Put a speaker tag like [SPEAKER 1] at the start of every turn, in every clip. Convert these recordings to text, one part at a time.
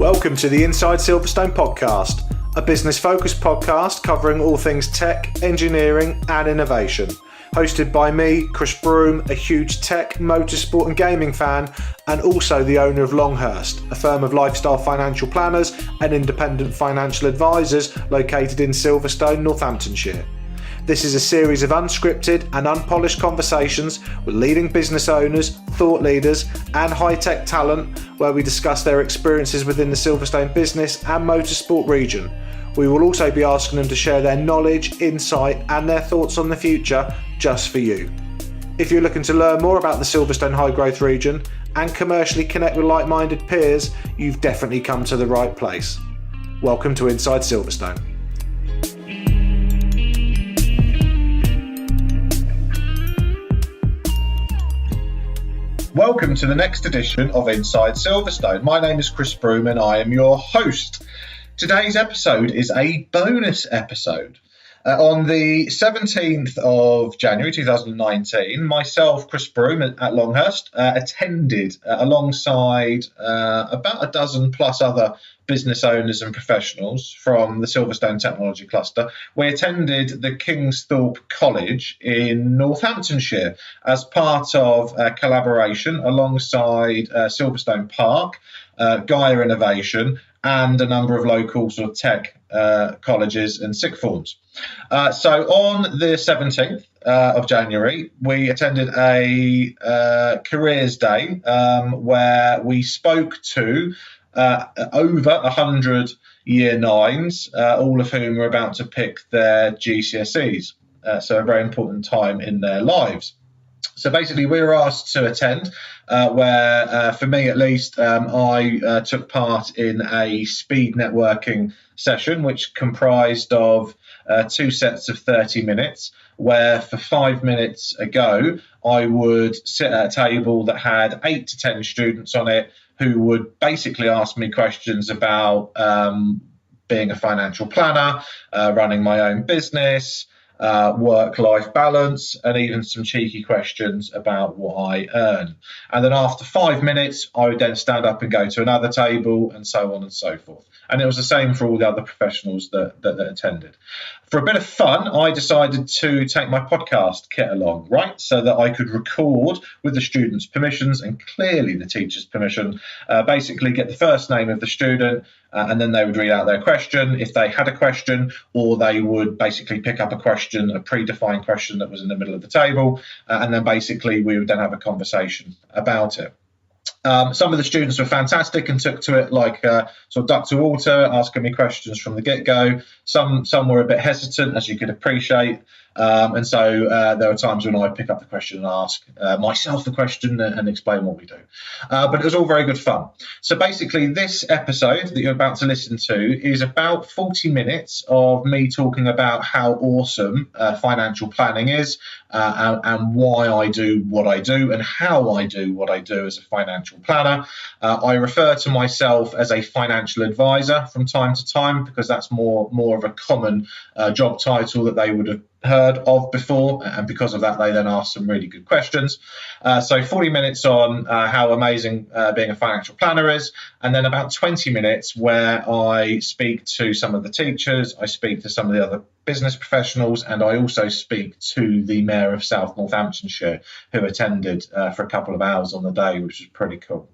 [SPEAKER 1] Welcome to the Inside Silverstone podcast, a business-focused podcast covering all things tech, engineering and innovation. Hosted by me, Chris Broome, a huge tech, motorsport and gaming fan, and also the owner of Longhurst, a firm of lifestyle financial planners and independent financial advisors located in Silverstone, Northamptonshire. This is a series of unscripted and unpolished conversations with leading business owners, thought leaders and high-tech talent where we discuss their experiences within the Silverstone business and motorsport region. We will also be asking them to share their knowledge, insight and their thoughts on the future just for you. If you're looking to learn more about the Silverstone high growth region and commercially connect with like-minded peers, you've definitely come to the right place. Welcome to Inside Silverstone. Welcome to the next edition of Inside Silverstone. My name is Chris Broome and I am your host. Today's episode is a bonus episode. On the 17th of January 2019, myself, Chris Broome at Longhurst, attended alongside about a dozen plus other business owners and professionals from the Silverstone Technology Cluster. We attended the Kingsthorpe College in Northamptonshire as part of a collaboration alongside Silverstone Park, Gaia Innovation, and a number of local sort of tech colleges and sixth forms. So on the 17th of January, we attended a careers day where we spoke to over 100 year nines, all of whom are about to pick their GCSEs. So a very important time in their lives. So basically, we were asked to attend, where, for me at least, I took part in a speed networking session, which comprised of two sets of 30 minutes, where for 5 minutes ago, I would sit at a table that had 8 to 10 students on it, who would basically ask me questions about being a financial planner, running my own business, work-life balance, and even some cheeky questions about what I earn. And then after 5 minutes, I would then stand up and go to another table, and so on and so forth. And it was the same for all the other professionals that attended. For a bit of fun, I decided to take my podcast kit along, right, so that I could record with the students' permissions and clearly the teacher's permission, basically get the first name of the student, and then they would read out their question if they had a question, or they would basically pick up a question, a predefined question that was in the middle of the table, and then basically we would then have a conversation about it. Some of the students were fantastic and took to it like sort of duck to water, asking me questions from the get-go. Some were a bit hesitant, as you could appreciate. And so there were times when I'd pick up the question and ask myself the question and explain what we do. But it was all very good fun. So basically, this episode that you're about to listen to is about 40 minutes of me talking about how awesome financial planning is and why I do what I do and how I do what I do as a financial planner. I refer to myself as a financial advisor from time to time because that's more of a common job title that they would have heard of before, and because of that they then ask some really good questions. So 40 minutes on how amazing being a financial planner is, and then about 20 minutes where I speak to some of the teachers, I speak to some of the other business professionals, and I also speak to the Mayor of South Northamptonshire, who attended for a couple of hours on the day, which was pretty cool.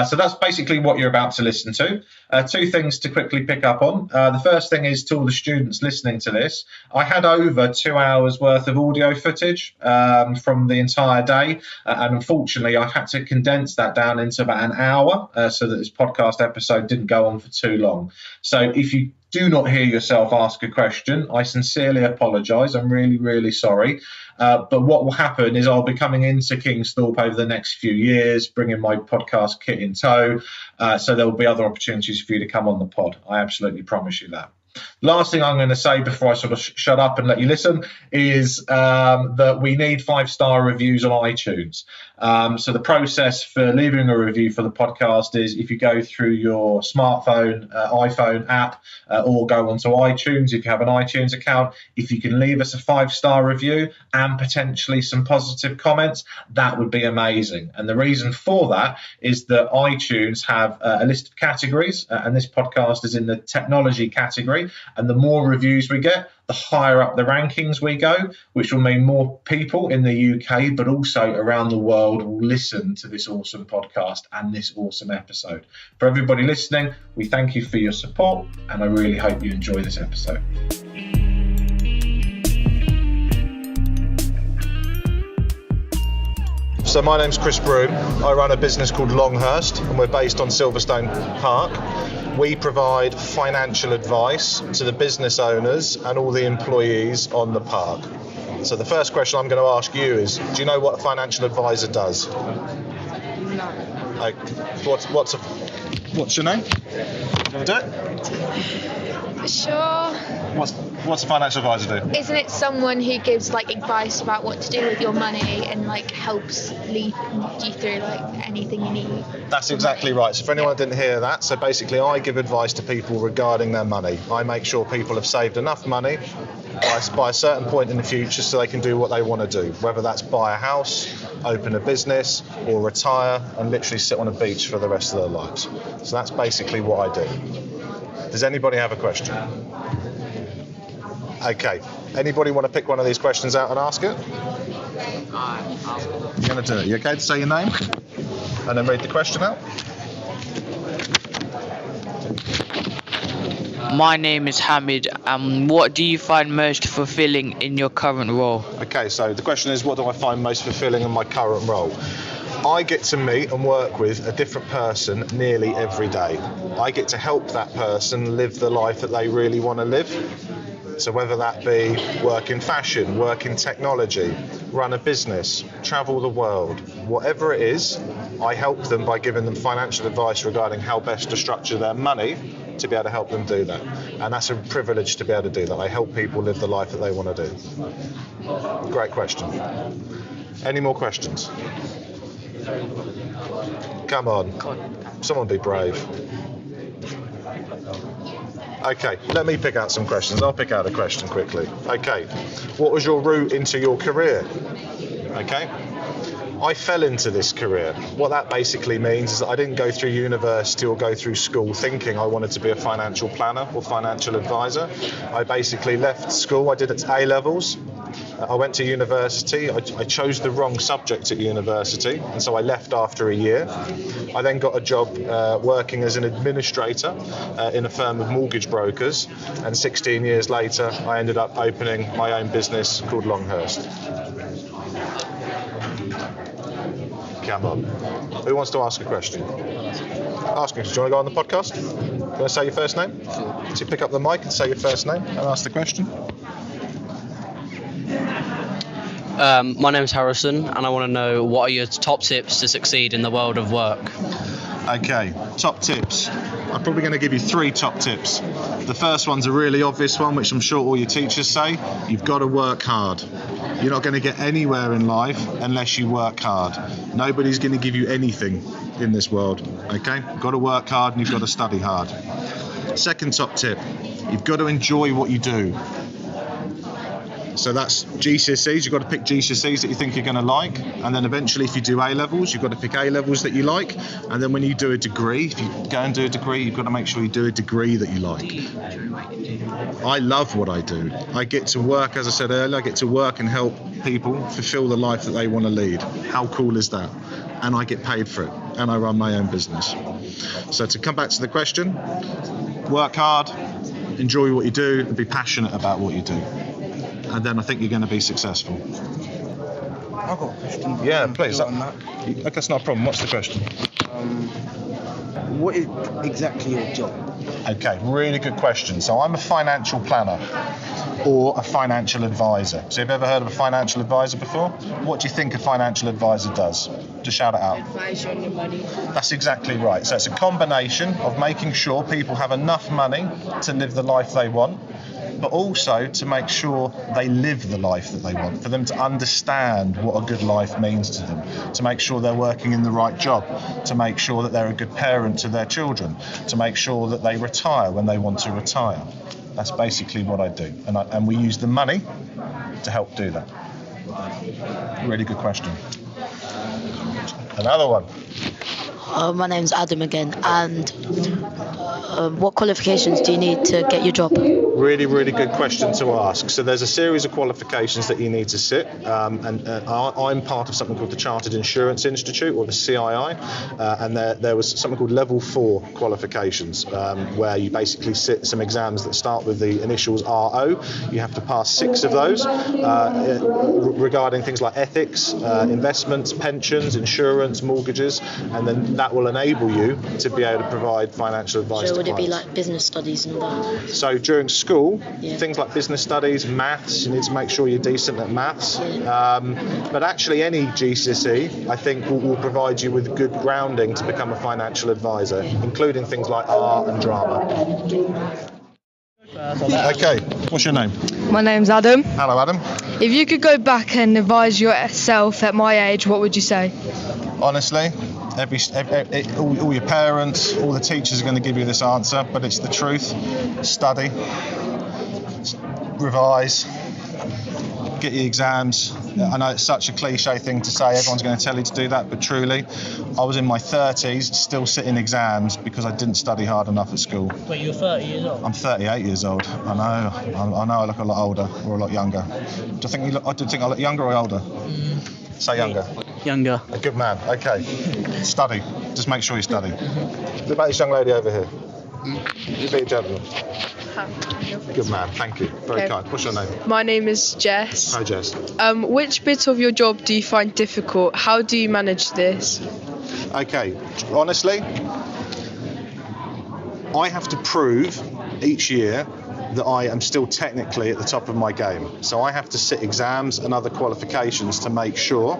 [SPEAKER 1] So that's basically what you're about to listen to. Two things to quickly pick up on. The first thing is to all the students listening to this, I had over 2 hours worth of audio footage from the entire day, and unfortunately I had to condense that down into about an hour so that this podcast episode didn't go on for too long. So if you do not hear yourself ask a question, I sincerely apologise. I'm really, really sorry. But what will happen is I'll be coming into Kingsthorpe over the next few years, bringing my podcast kit in tow. So there will be other opportunities for you to come on the pod. I absolutely promise you that. Last thing I'm going to say before I sort of shut up and let you listen is that we need 5-star reviews on iTunes. So the process for leaving a review for the podcast is if you go through your smartphone, iPhone app, or go onto iTunes if you have an iTunes account, if you can leave us a 5-star review and potentially some positive comments, that would be amazing. And the reason for that is that iTunes have a list of categories, and this podcast is in the technology category. And the more reviews we get, the higher up the rankings we go, which will mean more people in the UK, but also around the world, will listen to this awesome podcast and this awesome episode. For everybody listening, we thank you for your support, and I really hope you enjoy this episode. So my name's Chris Broome. I run a business called Longhurst, and we're based on Silverstone Park. We provide financial advice to the business owners and all the employees on the park. So the first question I'm going to ask you is, do you know what a financial advisor does?
[SPEAKER 2] No.
[SPEAKER 1] What's your name? Do you want to do it?
[SPEAKER 2] Sure.
[SPEAKER 1] What's a financial advisor do?
[SPEAKER 2] Isn't it someone who gives advice about what to do with your money and helps lead you through anything you need?
[SPEAKER 1] That's exactly right. So for anyone that didn't hear that, so basically I give advice to people regarding their money. I make sure people have saved enough money by a certain point in the future so they can do what they want to do, whether that's buy a house, open a business, or retire and literally sit on a beach for the rest of their lives. So that's basically what I do. Does anybody have a question? Okay. Anybody want to pick one of these questions out and ask it? You're going to do it. You okay to say your name? And then read the question out?
[SPEAKER 3] My name is Hamid. What do you find most fulfilling in your current role?
[SPEAKER 1] Okay, so the question is, what do I find most fulfilling in my current role? I get to meet and work with a different person nearly every day. I get to help that person live the life that they really want to live. So whether that be work in fashion, work in technology, run a business, travel the world, whatever it is, I help them by giving them financial advice regarding how best to structure their money to be able to help them do that. And that's a privilege to be able to do that. I help people live the life that they want to do. Great question. Any more questions? Come on. Someone be brave. Okay, let me pick out some questions. I'll pick out a question quickly. Okay, what was your route into your career? Okay, I fell into this career. What that basically means is that I didn't go through university or go through school thinking I wanted to be a financial planner or financial advisor. I basically left school. I did its A-levels. I went to university. I chose the wrong subject at university, and so I left after a year. I then got a job working as an administrator in a firm of mortgage brokers, and 16 years later I ended up opening my own business called Longhurst. Come on. Who wants to ask a question? Ask me. Do you want to go on the podcast? Do you want to say your first name? Sure. So you pick up the mic and say your first name and ask the question.
[SPEAKER 4] My name's Harrison, and I want to know, what are your top tips to succeed in the world of work?
[SPEAKER 1] Okay, top tips. I'm probably going to give you 3 top tips. The first one's a really obvious one, which I'm sure all your teachers say. You've got to work hard. You're not going to get anywhere in life unless you work hard. Nobody's going to give you anything in this world, okay? You've got to work hard and you've got to study hard. Second top tip, you've got to enjoy what you do. So that's GCSEs. You've got to pick GCSEs that you think you're going to like, and then eventually if you do A-levels, you've got to pick A-levels that you like, and then when you do a degree, if you go and do a degree, you've got to make sure you do a degree that you like. I love what I do. I get to work, as I said earlier, I get to work and help people fulfill the life that they want to lead. How cool is that? And I get paid for it, and I run my own business. So to come back to the question, work hard, enjoy what you do, and be passionate about what you do. And then I think you're going to be successful.
[SPEAKER 5] I've got a question.
[SPEAKER 1] Yeah, please.
[SPEAKER 5] On that.
[SPEAKER 1] Okay, that's not a problem. What's the question?
[SPEAKER 5] What is exactly your job?
[SPEAKER 1] Okay, really good question. So I'm a financial planner. or a financial advisor. So have you ever heard of a financial advisor before? What do you think a financial advisor does? Just shout it out.
[SPEAKER 6] Advise you on your money.
[SPEAKER 1] That's exactly right. So it's a combination of making sure people have enough money to live the life they want, but also to make sure they live the life that they want, for them to understand what a good life means to them, to make sure they're working in the right job, to make sure that they're a good parent to their children, to make sure that they retire when they want to retire. That's basically what I do. And we use the money to help do that. Really good question. Another one.
[SPEAKER 7] My name's Adam again, and what qualifications do you need to get your job?
[SPEAKER 1] Really, really good question to ask. So there's a series of qualifications that you need to sit, and I'm part of something called the Chartered Insurance Institute, or the CII, and there was something called Level 4 qualifications, where you basically sit some exams that start with the initials RO. You have to pass 6 of those regarding things like ethics, investments, pensions, insurance, mortgages, and then that will enable you to be able to provide financial advice
[SPEAKER 7] So
[SPEAKER 1] to
[SPEAKER 7] would it be
[SPEAKER 1] clients.
[SPEAKER 7] like business studies and that?
[SPEAKER 1] So during school,
[SPEAKER 7] Yeah.
[SPEAKER 1] things like business studies, maths, you need to make sure you're decent at maths.
[SPEAKER 7] Yeah.
[SPEAKER 1] But actually any GCSE, I think, will provide you with good grounding to become a financial advisor, including things like art and drama. Okay, what's your name?
[SPEAKER 8] My name's Adam.
[SPEAKER 1] Hello, Adam.
[SPEAKER 8] If you could go back and advise yourself at my age, what would you say?
[SPEAKER 1] Honestly, all your parents, all the teachers are going to give you this answer, but it's the truth. Study, revise, get your exams. I know it's such a cliche thing to say, everyone's going to tell you to do that, but truly, I was in my 30s still sitting exams because I didn't study hard enough at school.
[SPEAKER 6] Wait, you're 30 years old?
[SPEAKER 1] I'm 38 years old. I know I look a lot older or a lot younger. Do you think I look younger or older? Say younger.
[SPEAKER 4] Younger.
[SPEAKER 1] A good man. Okay. Study. Just make sure you study. What about this young lady over here? You be a gentleman. Good man. Thank you. Very
[SPEAKER 8] Okay.
[SPEAKER 1] kind. What's your name?
[SPEAKER 8] My name is Jess.
[SPEAKER 1] Hi, Jess.
[SPEAKER 8] Which bit of your job do you find difficult? How do you manage this?
[SPEAKER 1] Okay. Honestly, I have to prove each year that I am still technically at the top of my game. So I have to sit exams and other qualifications to make sure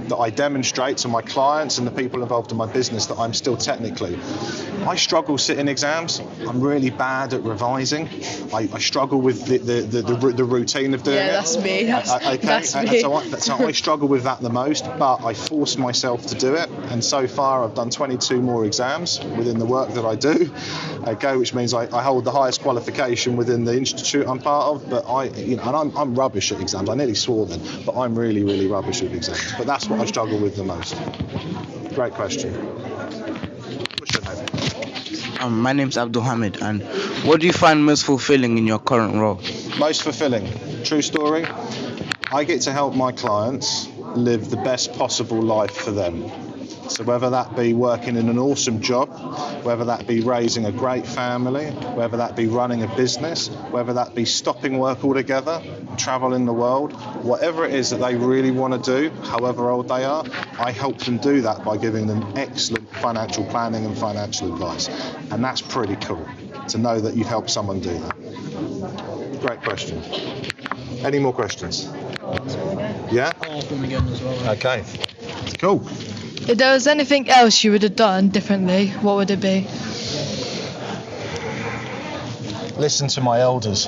[SPEAKER 1] that I demonstrate to my clients and the people involved in my business that I'm still technically. I struggle sitting exams. I'm really bad at revising. I struggle with the routine of doing it.
[SPEAKER 8] Yeah, that's me. That's
[SPEAKER 1] And
[SPEAKER 8] me.
[SPEAKER 1] so I struggle with that the most, but I force myself to do it. And so far, I've done 22 more exams within the work that I do. Okay, which means I hold the highest qualification within the institute I'm part of. But I'm rubbish at exams. I nearly swore then, but I'm really, really rubbish at exams. But that's what I struggle with the most. Great question. What's your name?
[SPEAKER 5] My name's Abdul Hamid, and what do you find most fulfilling in your current role?
[SPEAKER 1] Most fulfilling. True story. I get to help my clients live the best possible life for them. So whether that be working in an awesome job, whether that be raising a great family, whether that be running a business, whether that be stopping work altogether, traveling the world, whatever it is that they really want to do, however old they are, I help them do that by giving them excellent financial planning and financial advice. And that's pretty cool to know that you've helped someone do that. Great question. Any more questions? Yeah?
[SPEAKER 6] I'll ask them again as well.
[SPEAKER 1] Okay. Cool.
[SPEAKER 8] If there was anything else you would have done differently, what would it be?
[SPEAKER 1] Listen to my elders.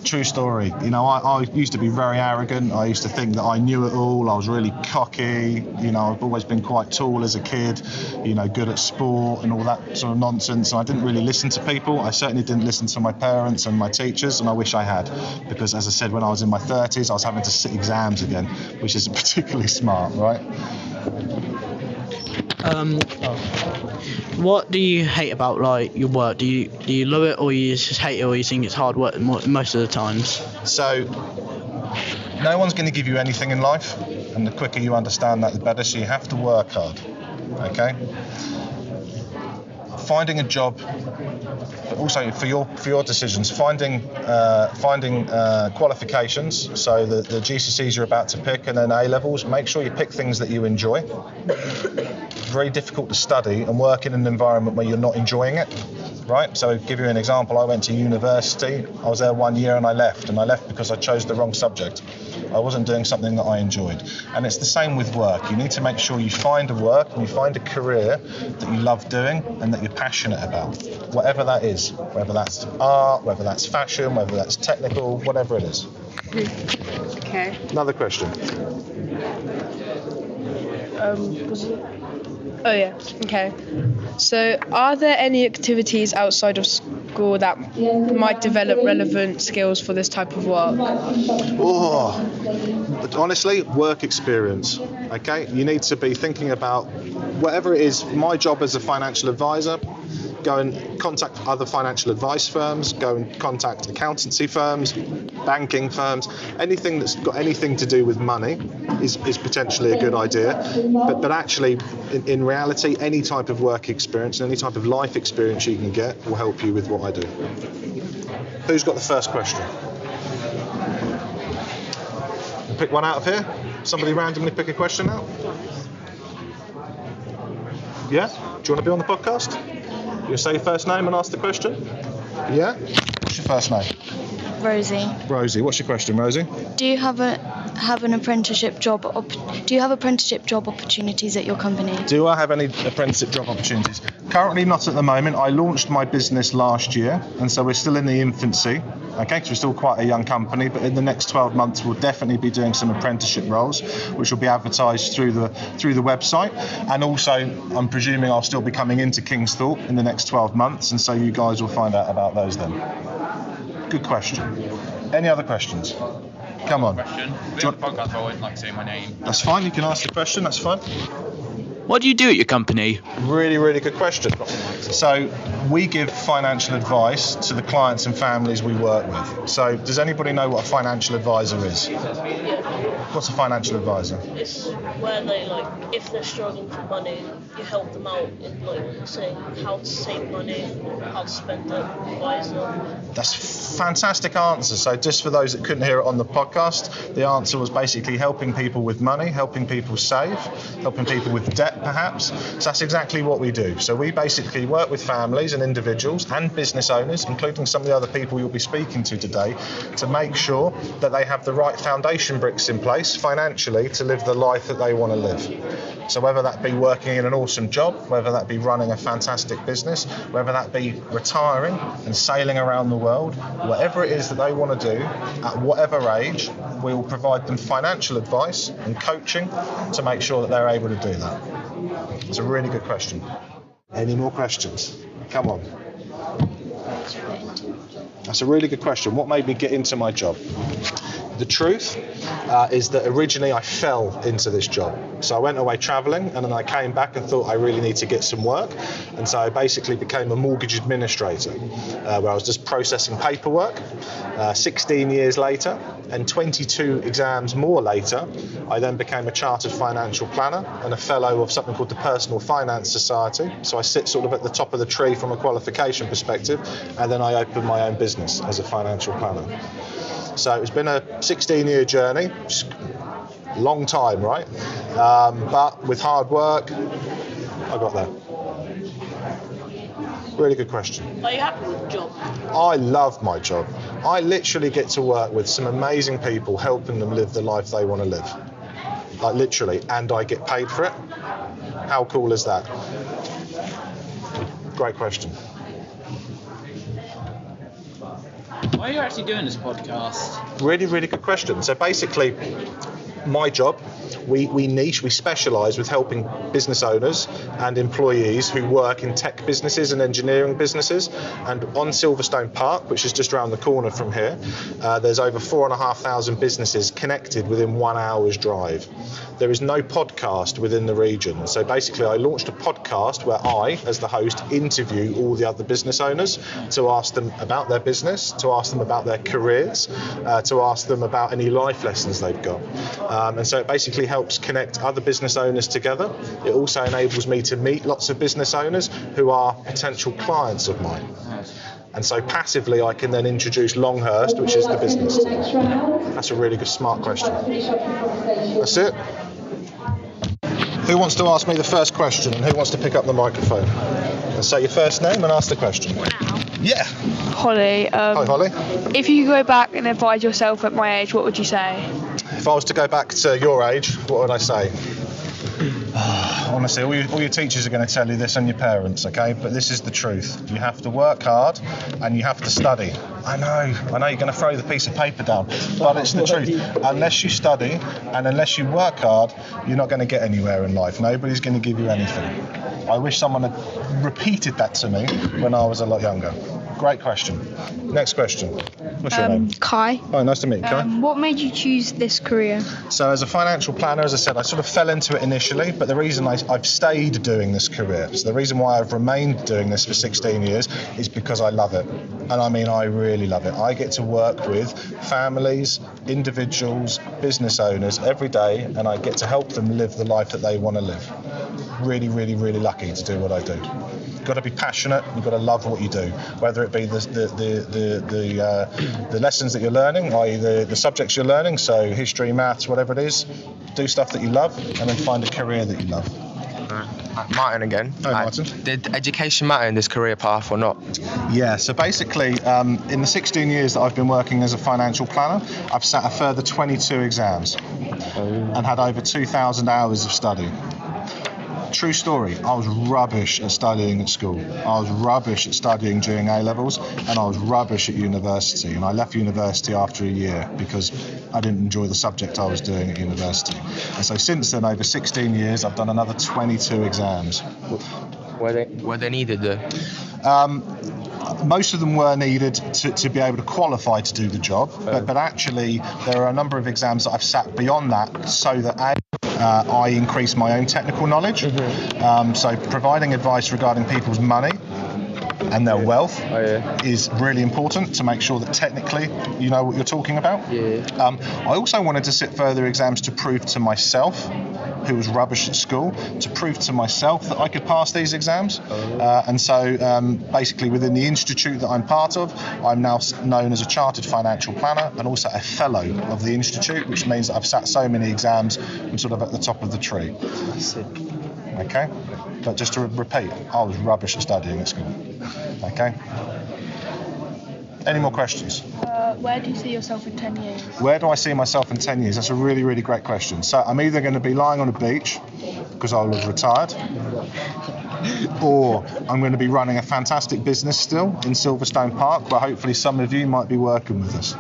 [SPEAKER 1] True story. I used to be very arrogant. I used to think that I knew it all. I was really cocky. I've always been quite tall as a kid, good at sport and all that sort of nonsense. And I didn't really listen to people. I certainly didn't listen to my parents and my teachers, and I wish I had. Because as I said, when I was in my 30s, I was having to sit exams again, which isn't particularly smart, right?
[SPEAKER 4] What do you hate about your work? Do you love it, or you just hate it, or you think it's hard work most of the times?
[SPEAKER 1] So no one's going to give you anything in life, and the quicker you understand that, the better. So you have to work hard. Okay. finding a job, but also for your decisions, finding qualifications. So the GCSEs you're about to pick, and then A levels. Make sure you pick things that you enjoy. Very difficult to study and work in an environment where you're not enjoying it. Right, so give you an example. I went to university. I was there 1 year and I left because I chose the wrong subject. I wasn't doing something that I enjoyed. And it's the same with work. You need to make sure you find a work and you find a career that you love doing and that you're passionate about, whatever that is, whether that's art, whether that's fashion, whether that's technical, whatever it is.
[SPEAKER 8] Okay.
[SPEAKER 1] Another question.
[SPEAKER 8] Was it? Oh yeah. Okay. So, are there any activities outside of school that might develop relevant skills for this type of work?
[SPEAKER 1] Honestly, work experience. Okay, you need to be thinking about whatever it is. My job as a financial advisor. Go and contact other financial advice firms, go and contact accountancy firms, banking firms, anything that's got anything to do with money is potentially a good idea. But actually, in reality, any type of work experience, any type of life experience you can get will help you with what I do. Who's got the first question? Pick one out of here. Somebody randomly pick a question out. Yeah? Do you want to be on the podcast? You say your first name and ask the question? Yeah? What's your first name?
[SPEAKER 9] Rosie.
[SPEAKER 1] Rosie, what's your question, Rosie?
[SPEAKER 9] Do you have an apprenticeship job? Do you have apprenticeship job opportunities at your company?
[SPEAKER 1] Do I have any apprenticeship job opportunities? Currently not at the moment. I launched my business last year, and so we're still in the infancy. Okay, so we're still quite a young company, but in the next 12 months we'll definitely be doing some apprenticeship roles, which will be advertised through the website. And also, I'm presuming I'll still be coming into Kingsthorpe in the next 12 months, and so you guys will find out about those then. Good question. Any other questions? Come on.
[SPEAKER 10] Question. The podcast, I won't like saying my name.
[SPEAKER 1] That's fine. You can ask the question. That's fine.
[SPEAKER 4] What do you do at your company?
[SPEAKER 1] Really, really good question. So we give financial advice to the clients and families we work with. So does anybody know what a financial advisor is? What's a financial advisor?
[SPEAKER 11] It's where they, like, if they're struggling for money, you help them out in, like, saying how to save money, how to spend it, advise them.
[SPEAKER 1] That's a fantastic answer. So just for those that couldn't hear it on the podcast, the answer was basically helping people with money, helping people save, helping people with debt perhaps. So that's exactly what we do. So we basically work with families and individuals and business owners, including some of the other people you'll be speaking to today, to make sure that they have the right foundation bricks in place financially to live the life that they want to live. So whether that be working in an awesome job, whether that be running a fantastic business, whether that be retiring and sailing around the world, whatever it is that they want to do at whatever age, we will provide them financial advice and coaching to make sure that they're able to do that. It's a really good question. Any more questions? Come on. That's a really good question. What made me get into my job? The truth is that originally I fell into this job. So I went away travelling and then I came back and thought I really need to get some work. And so I basically became a mortgage administrator where I was just processing paperwork. 16 years later and 22 exams more later, I then became a chartered financial planner and a fellow of something called the Personal Finance Society. So I sit sort of at the top of the tree from a qualification perspective, and then I opened my own business as a financial planner. So it's been a 16-year journey, long time, right? But with hard work, I got there. Really good question.
[SPEAKER 11] Are you happy with the job?
[SPEAKER 1] I love my job. I literally get to work with some amazing people, helping them live the life they want to live. Like literally, and I get paid for it. How cool is that? Great question.
[SPEAKER 10] Why are you actually doing this podcast?
[SPEAKER 1] Really, really good question. So basically, my job, we specialise with helping business owners and employees who work in tech businesses and engineering businesses. And on Silverstone Park, which is just around the corner from here, there's over 4,500 businesses connected within 1 hour's drive. There is no podcast within the region. So basically, I launched a podcast where I, as the host, interview all the other business owners to ask them about their business, to ask them about their careers, to ask them about any life lessons they've got. And so it basically helps helps connect other business owners together. It also enables me to meet lots of business owners who are potential clients of mine. And so passively I can then introduce Longhurst, which is the business. That's a really good, smart question. That's it. Who wants to ask me the first question, and who wants to pick up the microphone? And say your first name and ask the question. Yeah.
[SPEAKER 8] Holly.
[SPEAKER 1] Hi, Holly.
[SPEAKER 8] If you could go back and advise yourself at my age, what would you say?
[SPEAKER 1] If I was to go back to your age, what would I say? Honestly, all your teachers are going to tell you this, and your parents, okay? But this is the truth. You have to work hard and you have to study. I know you're going to throw the piece of paper down, but it's the truth. Unless you study and unless you work hard, you're not going to get anywhere in life. Nobody's going to give you anything. I wish someone had repeated that to me when I was a lot younger. Great question. Next question. What's your name?
[SPEAKER 2] Kai.
[SPEAKER 1] Oh, nice to meet you, Kai.
[SPEAKER 2] What made you choose this career?
[SPEAKER 1] So as a financial planner, as I said, I sort of fell into it initially, but the reason I've stayed doing this career, so the reason why I've remained doing this for 16 years is because I love it. And I mean, I really love it. I get to work with families, individuals, business owners every day, and I get to help them live the life that they want to live. Really, really, really lucky to do what I do. You've got to be passionate. You've got to love what you do, whether it be the lessons that you're learning, i.e. the subjects you're learning, so history, maths, whatever it is. Do stuff that you love, and then find a career that you love.
[SPEAKER 12] Martin again.
[SPEAKER 1] Hi, Martin.
[SPEAKER 12] Did education matter in this career path or not?
[SPEAKER 1] Yeah, so basically, in the 16 years that I've been working as a financial planner, I've sat a further 22 exams and had over 2,000 hours of study. True story, I was rubbish at studying at school. I was rubbish at studying during A-levels, and I was rubbish at university. And I left university after a year because I didn't enjoy the subject I was doing at university. And so since then, over 16 years, I've done another 22 exams.
[SPEAKER 12] Were they needed though?
[SPEAKER 1] Most of them were needed to be able to qualify to do the job, but actually there are a number of exams that I've sat beyond that so that I increase my own technical knowledge. So providing advice regarding people's money and their wealth is really important to make sure that technically you know what you're talking about. I also wanted to sit further exams to prove to myself, who was rubbish at school, to prove to myself that I could pass these exams. And so basically within the institute that I'm part of, I'm now known as a chartered financial planner and also a fellow of the institute, which means that I've sat so many exams, I'm sort of at the top of the tree. Okay? But just to repeat, I was rubbish at studying at school. Okay? Any more questions?
[SPEAKER 2] Where do you see yourself in 10 years?
[SPEAKER 1] Where do I see myself in 10 years? That's a really, really great question. So I'm either going to be lying on a beach because I will have retired, or I'm going to be running a fantastic business still in Silverstone Park, where hopefully some of you might be working with us.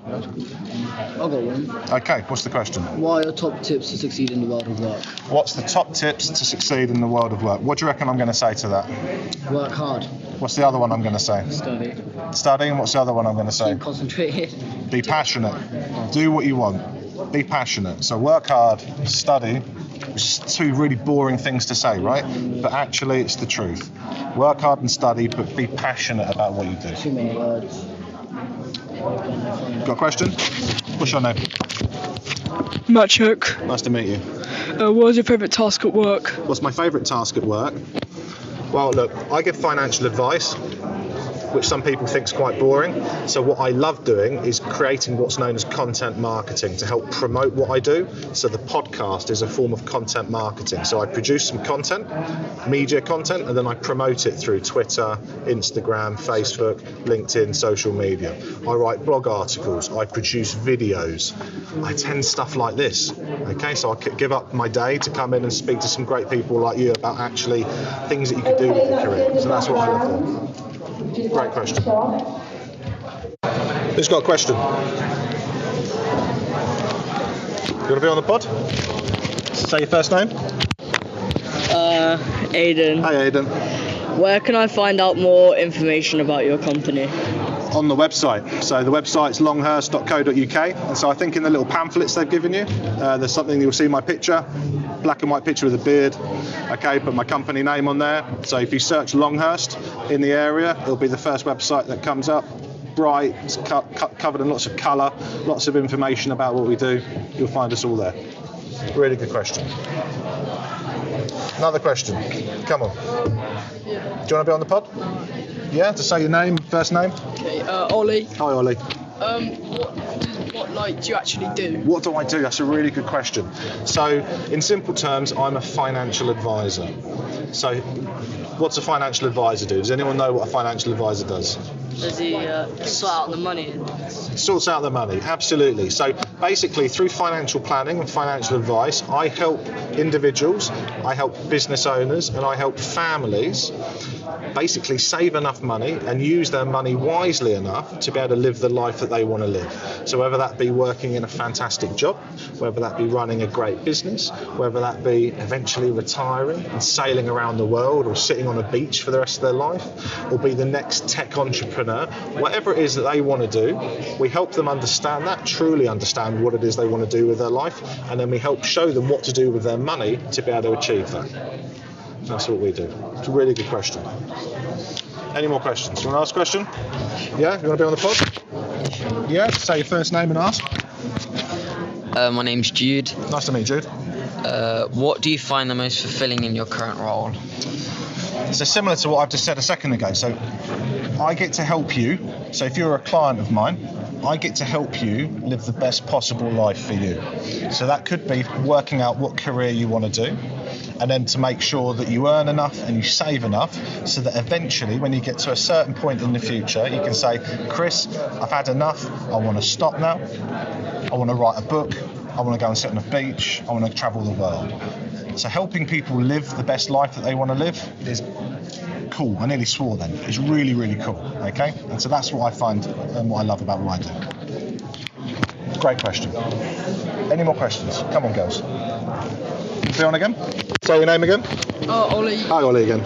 [SPEAKER 4] I've got one.
[SPEAKER 1] Okay, what's the question?
[SPEAKER 4] What are your top tips to succeed in the world of work?
[SPEAKER 1] What's the top tips to succeed in the world of work? What do you reckon I'm going to say to that?
[SPEAKER 4] Work hard.
[SPEAKER 1] What's the other one I'm going to say?
[SPEAKER 4] Study.
[SPEAKER 1] Study, and what's the other one I'm going to say?
[SPEAKER 4] Keep concentrated.
[SPEAKER 1] Be passionate. Do what you want. Be passionate. So work hard, study. It's two really boring things to say, right? But actually it's the truth. Work hard and study, but be passionate about what you do.
[SPEAKER 4] Too many words.
[SPEAKER 1] Got a question? What's your name?
[SPEAKER 13] Matt Chook.
[SPEAKER 1] Nice to meet you.
[SPEAKER 13] What is your favourite task at work?
[SPEAKER 1] What's my favourite task at work? Well, look, I give financial advice, which some people think is quite boring. So what I love doing is creating what's known as content marketing to help promote what I do. So the podcast is a form of content marketing. So I produce some content, media content, and then I promote it through Twitter, Instagram, Facebook, LinkedIn, social media. I write blog articles, I produce videos, I attend stuff like this. Okay, so I give up my day to come in and speak to some great people like you about actually things that you can do with your career. So that's what I love doing. Great question. Who's got a question? You want to be on the pod? Say your first name.
[SPEAKER 14] Aidan.
[SPEAKER 1] Hi, Aidan.
[SPEAKER 14] Where can I find out more information about your company?
[SPEAKER 1] On the website. So the website's longhurst.co.uk. And so I think in the little pamphlets they've given you, there's something you'll see my picture, black and white picture with a beard. Okay, put my company name on there. So if you search Longhurst in the area, it'll be the first website that comes up. Bright, it's covered in lots of colour, lots of information about what we do. You'll find us all there. Really good question. Another question. Come on. Do you want to be on the pod? Yeah, to say your name, first name.
[SPEAKER 13] Okay, Ollie.
[SPEAKER 1] Hi, Ollie.
[SPEAKER 13] What do you actually do?
[SPEAKER 1] What do I do? That's a really good question. So, in simple terms, I'm a financial advisor. So, what's a financial advisor do? Does anyone know what a financial advisor does?
[SPEAKER 14] Does he sort out the money?
[SPEAKER 1] Sorts out the money, absolutely. So basically, through financial planning and financial advice, I help individuals, I help business owners, and I help families basically save enough money and use their money wisely enough to be able to live the life that they want to live. So whether that be working in a fantastic job, whether that be running a great business, whether that be eventually retiring and sailing around the world, or sitting on a beach for the rest of their life, or be the next tech entrepreneur, whatever it is that they want to do, we help them understand that, truly understand what it is they want to do with their life, and then we help show them what to do with their money to be able to achieve that. That's what we do. It's a really good question. Any more questions? You want to ask a question? Yeah? You want to be on the pod? Yeah? Say your first name and ask.
[SPEAKER 15] My name's Jude.
[SPEAKER 1] Nice to meet you, Jude.
[SPEAKER 15] What do you find the most fulfilling in your current role?
[SPEAKER 1] So similar to what I've just said a second ago. So I get to help you. So if you're a client of mine, I get to help you live the best possible life for you. So that could be working out what career you want to do, and then to make sure that you earn enough and you save enough so that eventually when you get to a certain point in the future, you can say, Chris, I've had enough, I want to stop now, I want to write a book, I want to go and sit on a beach, I want to travel the world. So helping people live the best life that they want to live is cool. I nearly swore then. It's really, really cool, okay? And so that's what I find and what I love about what I do. Great question. Any more questions? Come on, girls. Be on again? Say your name again.
[SPEAKER 13] Ollie.
[SPEAKER 1] Hi, Ollie again.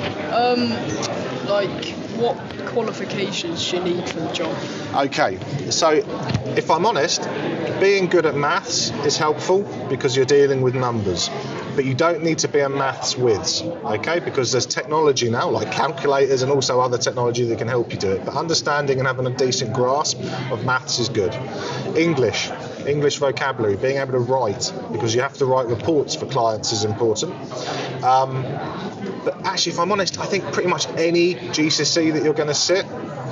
[SPEAKER 13] What qualifications do you need for the job?
[SPEAKER 1] Okay, so if I'm honest, being good at maths is helpful because you're dealing with numbers. But you don't need to be a maths whiz, okay? Because there's technology now, like calculators and also other technology that can help you do it. But understanding and having a decent grasp of maths is good. English vocabulary, being able to write, because you have to write reports for clients is important. But actually, if I'm honest, I think pretty much any GCSE that you're going to sit,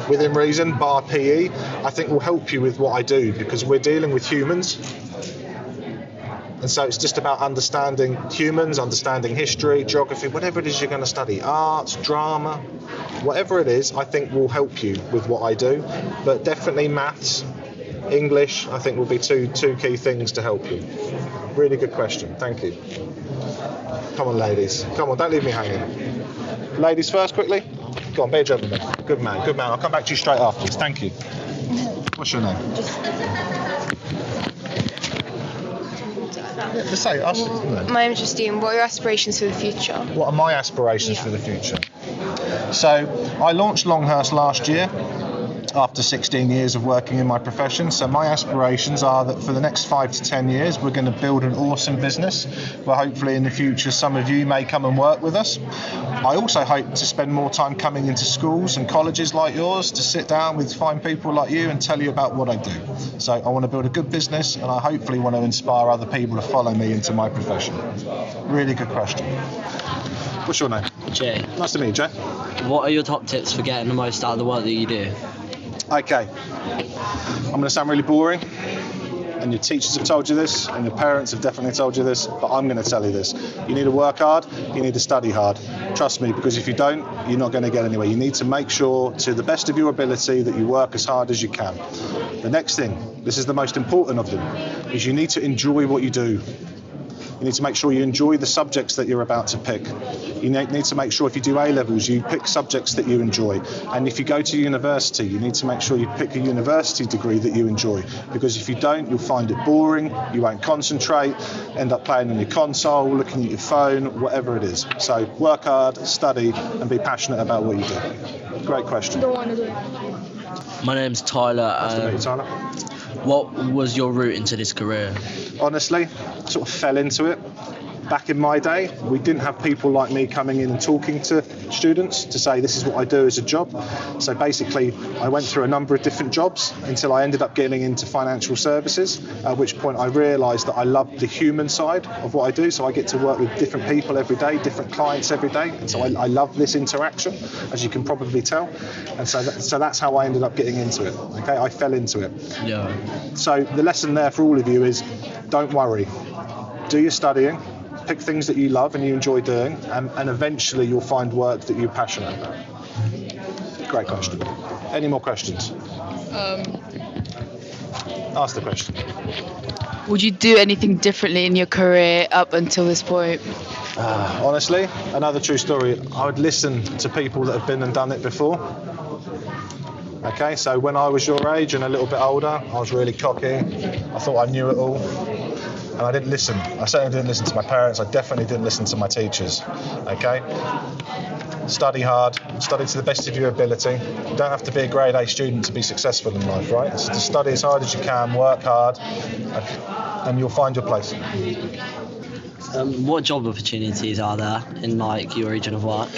[SPEAKER 1] within reason, bar PE, I think will help you with what I do, because we're dealing with humans. And so it's just about understanding humans, understanding history, geography, whatever it is you're going to study, arts, drama, whatever it is, I think will help you with what I do. But definitely maths, English, I think will be two key things to help you. Really good question. Thank you. Come on, ladies. Come on, don't leave me hanging. Ladies first, quickly. Go on, be a gentleman. Good man, good man. I'll come back to you straight afterwards. Thank you. What's your name? Just say it.
[SPEAKER 16] My name's Justine. What are your aspirations for the future?
[SPEAKER 1] What are my aspirations for the future? So I launched Longhurst last year after 16 years of working in my profession. So my aspirations are that for the next 5 to 10 years, we're going to build an awesome business where hopefully in the future some of you may come and work with us. I also hope to spend more time coming into schools and colleges like yours to sit down with fine people like you and tell you about what I do. So I want to build a good business, and I hopefully want to inspire other people to follow me into my profession. Really good question. What's your name?
[SPEAKER 17] Jay.
[SPEAKER 1] Nice to meet you, Jay.
[SPEAKER 17] What are your top tips for getting the most out of the work that you do?
[SPEAKER 1] Okay, I'm going to sound really boring, and your teachers have told you this, and your parents have definitely told you this, but I'm going to tell you this. You need to work hard, you need to study hard. Trust me, because if you don't, you're not going to get anywhere. You need to make sure, to the best of your ability, that you work as hard as you can. The next thing, this is the most important of them, is you need to enjoy what you do. You need to make sure you enjoy the subjects that you're about to pick. You need to make sure if you do A-levels, you pick subjects that you enjoy. And if you go to university, you need to make sure you pick a university degree that you enjoy. Because if you don't, you'll find it boring, you won't concentrate, end up playing on your console, looking at your phone, whatever it is. So work hard, study, and be passionate about what you do. Great question.
[SPEAKER 17] My name's Tyler.
[SPEAKER 1] Nice to meet you, Tyler.
[SPEAKER 17] What was your route into this career?
[SPEAKER 1] Honestly, sort of fell into it. Back in my day, we didn't have people like me coming in and talking to students to say this is what I do as a job. So basically, I went through a number of different jobs until I ended up getting into financial services, at which point I realised that I loved the human side of what I do. So I get to work with different people every day, different clients every day. And so I love this interaction, as you can probably tell. And so that's how I ended up getting into it. Okay, I fell into it.
[SPEAKER 17] Yeah.
[SPEAKER 1] So the lesson there for all of you is don't worry. Do your studying. Pick things that you love and you enjoy doing, and eventually you'll find work that you're passionate about. Great question. Any more questions? Ask the question.
[SPEAKER 18] Would you do anything differently in your career up until this point?
[SPEAKER 1] Honestly, another true story. I would listen to people that have been and done it before. Okay, so when I was your age and a little bit older, I was really cocky. I thought I knew it all. And I didn't listen. I certainly didn't listen to my parents. I definitely didn't listen to my teachers. Okay? Study hard. Study to the best of your ability. You don't have to be a grade A student to be successful in life, right? So just study as hard as you can, work hard, and you'll find your place.
[SPEAKER 17] What job opportunities are there in your region of work?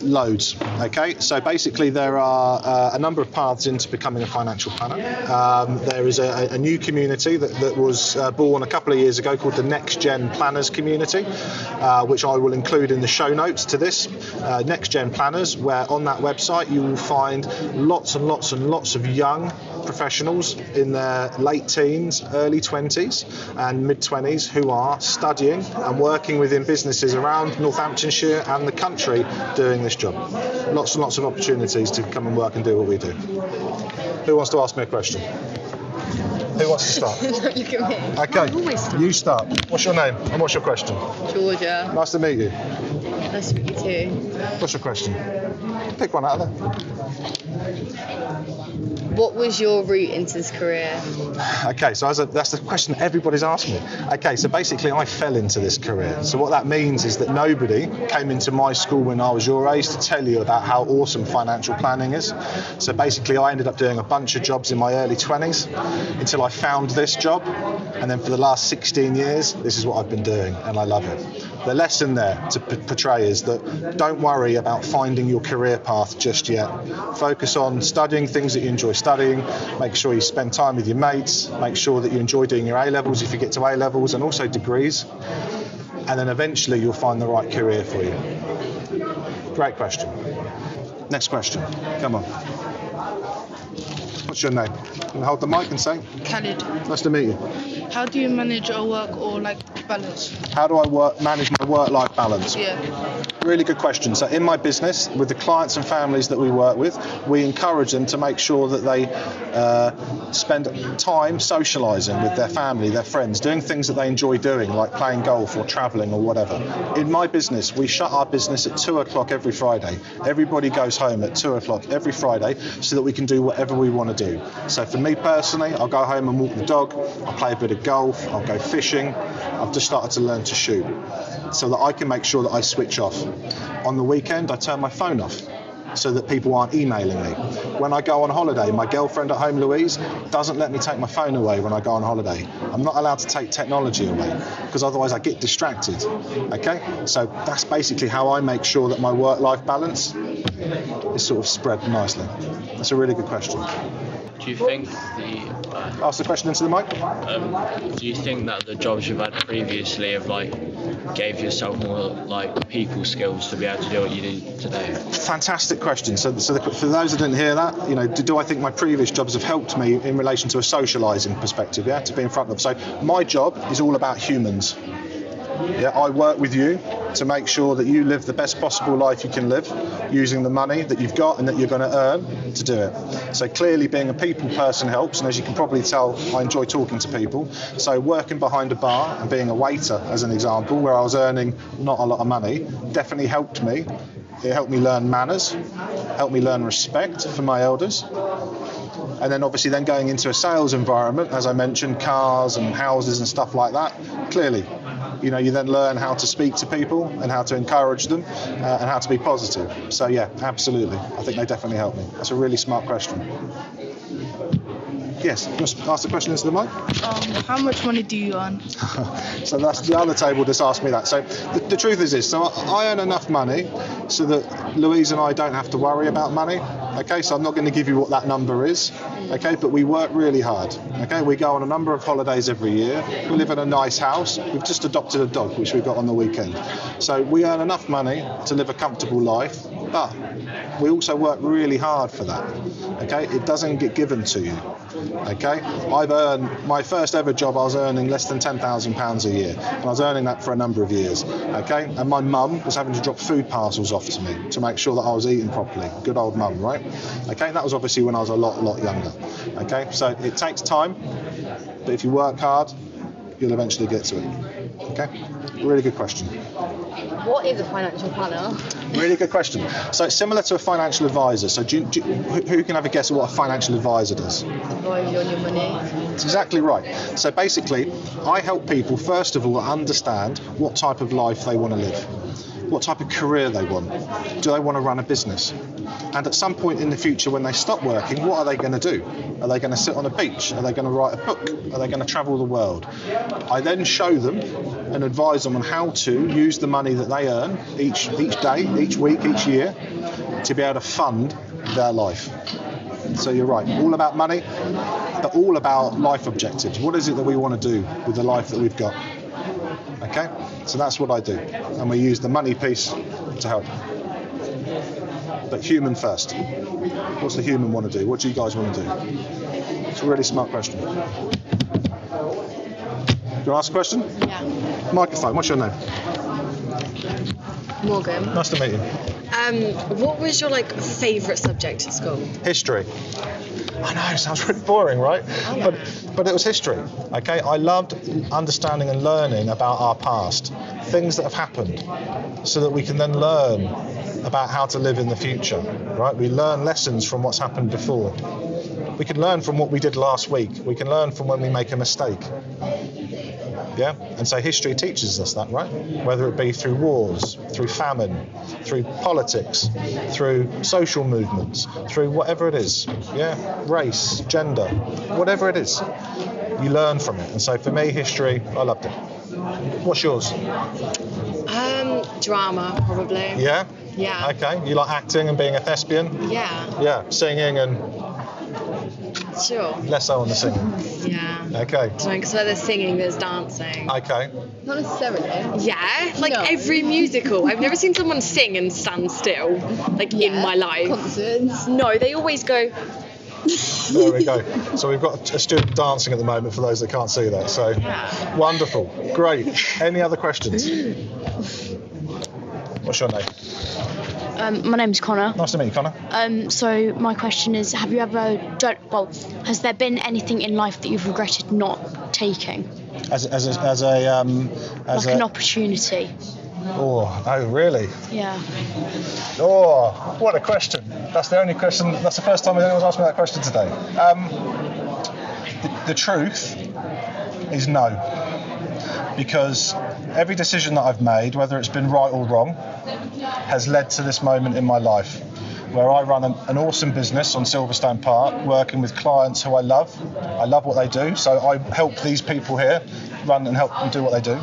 [SPEAKER 1] Loads. Okay, so basically there are a number of paths into becoming a financial planner. There is a new community that was born a couple of years ago called the Next Gen Planners Community, which I will include in the show notes to this. Next Gen Planners, where on that website you will find lots and lots and lots of young professionals in their late teens, early 20s and mid 20s who are studying and working within businesses around Northamptonshire and the country doing this job. Lots and lots of opportunities to come and work and do what we do. Who wants to ask me a question? Who wants to start?
[SPEAKER 18] Look at me.
[SPEAKER 1] Okay, you start. What's your name and what's your question?
[SPEAKER 18] Georgia.
[SPEAKER 1] Nice to meet you.
[SPEAKER 18] Nice to meet you too.
[SPEAKER 1] What's your question? Pick one out of there.
[SPEAKER 18] What was your route into this career?
[SPEAKER 1] Okay, so that's the question everybody's asking me. Okay, so basically I fell into this career. So what that means is that nobody came into my school when I was your age to tell you about how awesome financial planning is. So basically I ended up doing a bunch of jobs in my early 20s until I found this job. And then for the last 16 years, this is what I've been doing, and I love it. The lesson there to portray is that don't worry about finding your career path just yet. Focus on studying things that you enjoy studying, make sure you spend time with your mates, make sure that you enjoy doing your A-levels if you get to A-levels, and also degrees, and then eventually you'll find the right career for you. Great question. Next question. Come on. What's your name? Can you hold the mic and say?
[SPEAKER 13] Khalid.
[SPEAKER 1] Nice to meet you.
[SPEAKER 13] How do you manage your work or balance?
[SPEAKER 1] How do I manage my work-life balance?
[SPEAKER 13] Yeah.
[SPEAKER 1] Really good question. So in my business, with the clients and families that we work with, we encourage them to make sure that they spend time socialising with their family, their friends, doing things that they enjoy doing, like playing golf or travelling or whatever. In my business, we shut our business at 2 o'clock every Friday. Everybody goes home at 2 o'clock every Friday so that we can do whatever we want to do. So for me personally, I'll go home and walk the dog, I'll play a bit of golf, I'll go fishing. I've just started to learn to shoot so that I can make sure that I switch off. On the weekend, I turn my phone off so that people aren't emailing me. When I go on holiday, my girlfriend at home, Louise, doesn't let me take my phone away when I go on holiday. I'm not allowed to take technology away because otherwise I get distracted. Okay? So that's basically how I make sure that my work-life balance is sort of spread nicely. That's a really good question.
[SPEAKER 19] Do you think
[SPEAKER 1] Ask the question into the mic.
[SPEAKER 19] Do you think that the jobs you've had previously have gave yourself more people skills to be able to do what you do today?
[SPEAKER 1] Fantastic question. So for those that didn't hear that, do I think my previous jobs have helped me in relation to a socialising perspective? Yeah, to be in front of. So my job is all about humans. Yeah, I work with you to make sure that you live the best possible life you can live using the money that you've got and that you're going to earn to do it. So clearly being a people person helps, and as you can probably tell, I enjoy talking to people. So working behind a bar and being a waiter, as an example, where I was earning not a lot of money, definitely helped me. It helped me learn manners, helped me learn respect for my elders. And then obviously then going into a sales environment, as I mentioned, cars and houses and stuff like that, clearly, you then learn how to speak to people and how to encourage them and how to be positive. So yeah, absolutely. I think they definitely help me. That's a really smart question.
[SPEAKER 20] Yes, just ask the question into the mic.
[SPEAKER 13] How much money do you earn?
[SPEAKER 20] So that's the other table just asked me that. So the truth is this, so I earn enough money so that Louise and I don't have to worry about money. Okay, so I'm not going to give you what that number is. Okay, but we work really hard. Okay, we go on a number of holidays every year. We live in a nice house. We've just adopted a dog, which we got on the weekend. So we earn enough money to live a comfortable life, but we also work really hard for that. Okay, it doesn't get given to you. Okay, I've earned my first ever job. I was earning less than £10,000 a year, and I was earning that for a number of years. Okay, and my mum was having to drop food parcels off to me to make sure that I was eating properly. Good old mum, right? Okay, that was obviously when I was a lot younger. Okay, so it takes time, but if you work hard, you'll eventually get to it. Okay, really good question.
[SPEAKER 21] What is a financial planner?
[SPEAKER 20] Really good question. So it's similar to a financial advisor. So who can have a guess at what a financial advisor does?
[SPEAKER 21] Advise you on your money.
[SPEAKER 20] That's exactly right. So basically, I help people, first of all, understand what type of life they want to live. What type of career they want. Do they want to run a business? And at some point in the future, when they stop working, what are they going to do? Are they going to sit on a beach? Are they going to write a book? Are they going to travel the world? I then show them and advise them on how to use the money that they earn each day, each week, each year, to be able to fund their life. So you're right, all about money, but all about life objectives. What is it that we want to do with the life that we've got? Okay, so that's what I do, and we use the money piece to help. But human first. What's the human want to do? What do you guys want to do? It's a really smart question. You want to ask a question?
[SPEAKER 21] Yeah.
[SPEAKER 20] Microphone, what's your name?
[SPEAKER 21] Morgan.
[SPEAKER 20] Nice to meet you.
[SPEAKER 21] What was your favourite subject at school?
[SPEAKER 20] History. I know, it sounds really boring, right? But it was history, okay? I loved understanding and learning about our past, things that have happened, so that we can then learn about how to live in the future, right? We learn lessons from what's happened before. We can learn from what we did last week. We can learn from when we make a mistake. Yeah, and so history teaches us that, right? Whether it be through wars, through famine, through politics, through social movements, through whatever it is, yeah, race, gender, whatever it is, you learn from it. And so for me, history, I loved it. What's yours?
[SPEAKER 21] Drama, probably.
[SPEAKER 20] Yeah?
[SPEAKER 21] Yeah.
[SPEAKER 20] Okay, you like acting and being a thespian?
[SPEAKER 21] Yeah.
[SPEAKER 20] Yeah, singing and...
[SPEAKER 21] Sure.
[SPEAKER 20] Less so on the singing.
[SPEAKER 21] Yeah.
[SPEAKER 20] Okay.
[SPEAKER 21] Because where there's singing, there's dancing.
[SPEAKER 20] Okay.
[SPEAKER 21] Not necessarily. Yeah, every musical. I've never seen someone sing and stand still, in my life. Concerts. No, they always go.
[SPEAKER 20] There we go. So we've got a student dancing at the moment for those that can't see that. So wonderful. Great. Any other questions? What's your name?
[SPEAKER 22] My name's Connor.
[SPEAKER 20] Nice to meet you, Connor.
[SPEAKER 22] So my question is, have you ever has there been anything in life that you've regretted not taking?
[SPEAKER 20] As
[SPEAKER 22] an opportunity.
[SPEAKER 20] Oh, really?
[SPEAKER 22] Yeah.
[SPEAKER 20] Oh, what a question. That's the only question, that's the first time anyone's asked me that question today. The truth is no. Because every decision that I've made, whether it's been right or wrong, has led to this moment in my life where I run an awesome business on Silverstone Park, working with clients who I love. I love what they do, so I help these people here run and help them do what they do.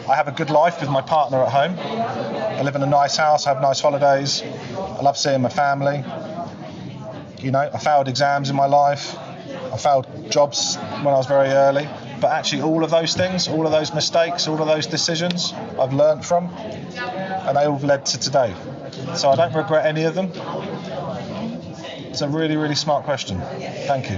[SPEAKER 20] I have a good life with my partner at home. I live in a nice house, I have nice holidays. I love seeing my family. You know, I failed exams in my life. I failed jobs when I was very early. But actually all of those things, all of those mistakes, all of those decisions, I've learnt from, and they all have led to today. So I don't regret any of them. It's a really, really smart question. Thank you.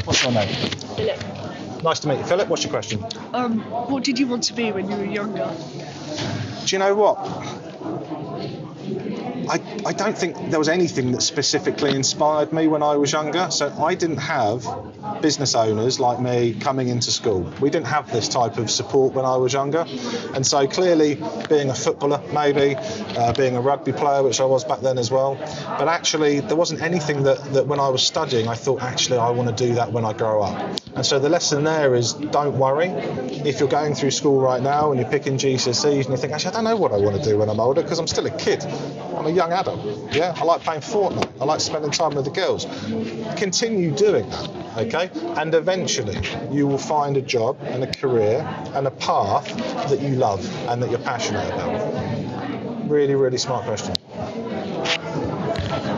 [SPEAKER 20] What's your name?
[SPEAKER 21] Philip.
[SPEAKER 20] Nice to meet you. Philip, what's your question?
[SPEAKER 13] What did you want to be when you were younger?
[SPEAKER 20] Do you know what? I don't think there was anything that specifically inspired me when I was younger. So I didn't have business owners like me coming into school. We didn't have this type of support when I was younger. And so clearly being a footballer, maybe, being a rugby player, which I was back then as well. But actually there wasn't anything that when I was studying, I thought, actually, I want to do that when I grow up. And so the lesson there is, don't worry. If you're going through school right now and you're picking GCSEs and you think, actually, I don't know what I want to do when I'm older because I'm still a kid. I'm a young adult. Yeah, I like playing Fortnite. I like spending time with the girls. Continue doing that, okay? And eventually you will find a job and a career and a path that you love and that you're passionate about. Really, really smart question.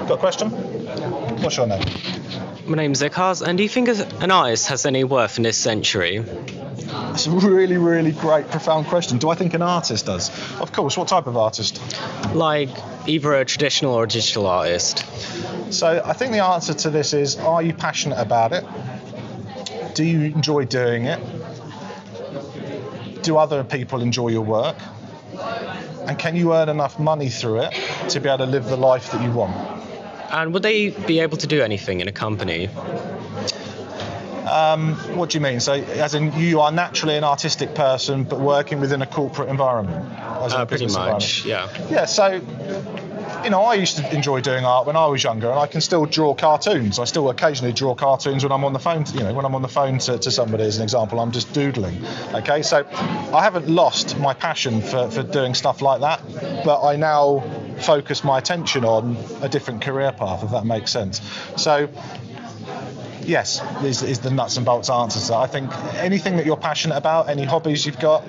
[SPEAKER 20] Got a question? What's your name?
[SPEAKER 3] My name's Ekaz, and do you think an artist has any worth in this century?
[SPEAKER 20] That's a really, really great, profound question. Do I think an artist does? Of course. What type of artist?
[SPEAKER 3] Like either a traditional or a digital artist.
[SPEAKER 20] So I think the answer to this is, are you passionate about it? Do you enjoy doing it? Do other people enjoy your work? And can you earn enough money through it to be able to live the life that you want?
[SPEAKER 3] And would they be able to do anything in a company?
[SPEAKER 20] What do you mean? So, as in, you are naturally an artistic person, but working within a corporate environment?
[SPEAKER 3] Pretty much, yeah.
[SPEAKER 20] Yeah, so, I used to enjoy doing art when I was younger, and I can still draw cartoons. I still occasionally draw cartoons when I'm on the phone. When I'm on the phone to somebody, as an example, I'm just doodling. Okay, so I haven't lost my passion for doing stuff like that, but I now focus my attention on a different career path, if that makes sense. So, yes, is the nuts and bolts answer to that. I think anything that you're passionate about, any hobbies you've got,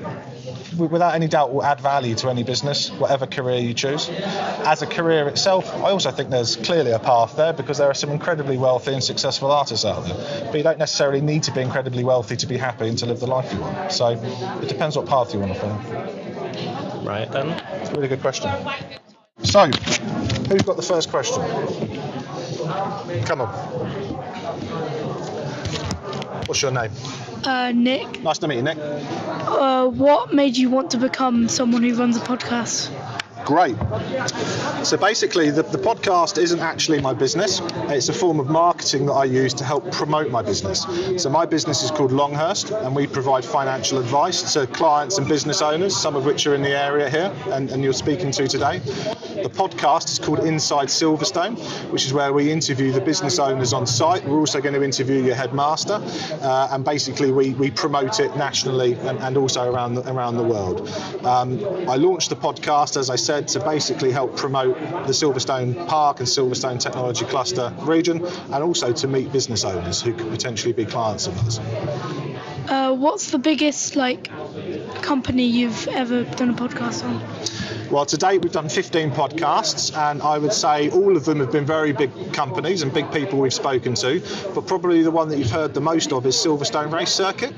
[SPEAKER 20] without any doubt will add value to any business, whatever career you choose. As a career itself, I also think there's clearly a path there, because there are some incredibly wealthy and successful artists out there. But you don't necessarily need to be incredibly wealthy to be happy and to live the life you want. So it depends what path you want to follow.
[SPEAKER 3] Right then.
[SPEAKER 20] It's a really good question. So, who's got the first question? Come on. What's your name?
[SPEAKER 13] Nick.
[SPEAKER 20] Nice to meet you, Nick.
[SPEAKER 13] What made you want to become someone who runs a podcast?
[SPEAKER 20] Great. So basically, the podcast isn't actually my business. It's a form of marketing that I use to help promote my business. So my business is called Longhurst, and we provide financial advice to clients and business owners, some of which are in the area here and you're speaking to today. The podcast is called Inside Silverstone, which is where we interview the business owners on site. We're also going to interview your headmaster, and basically we promote it nationally and also around the world. I launched the podcast, as I said, to basically help promote the Silverstone Park and Silverstone Technology Cluster region, and also to meet business owners who could potentially be clients of us.
[SPEAKER 13] What's the biggest company you've ever done a podcast on?
[SPEAKER 20] Well, to date we've done 15 podcasts, and I would say all of them have been very big companies and big people we've spoken to, but probably the one that you've heard the most of is Silverstone Race Circuit.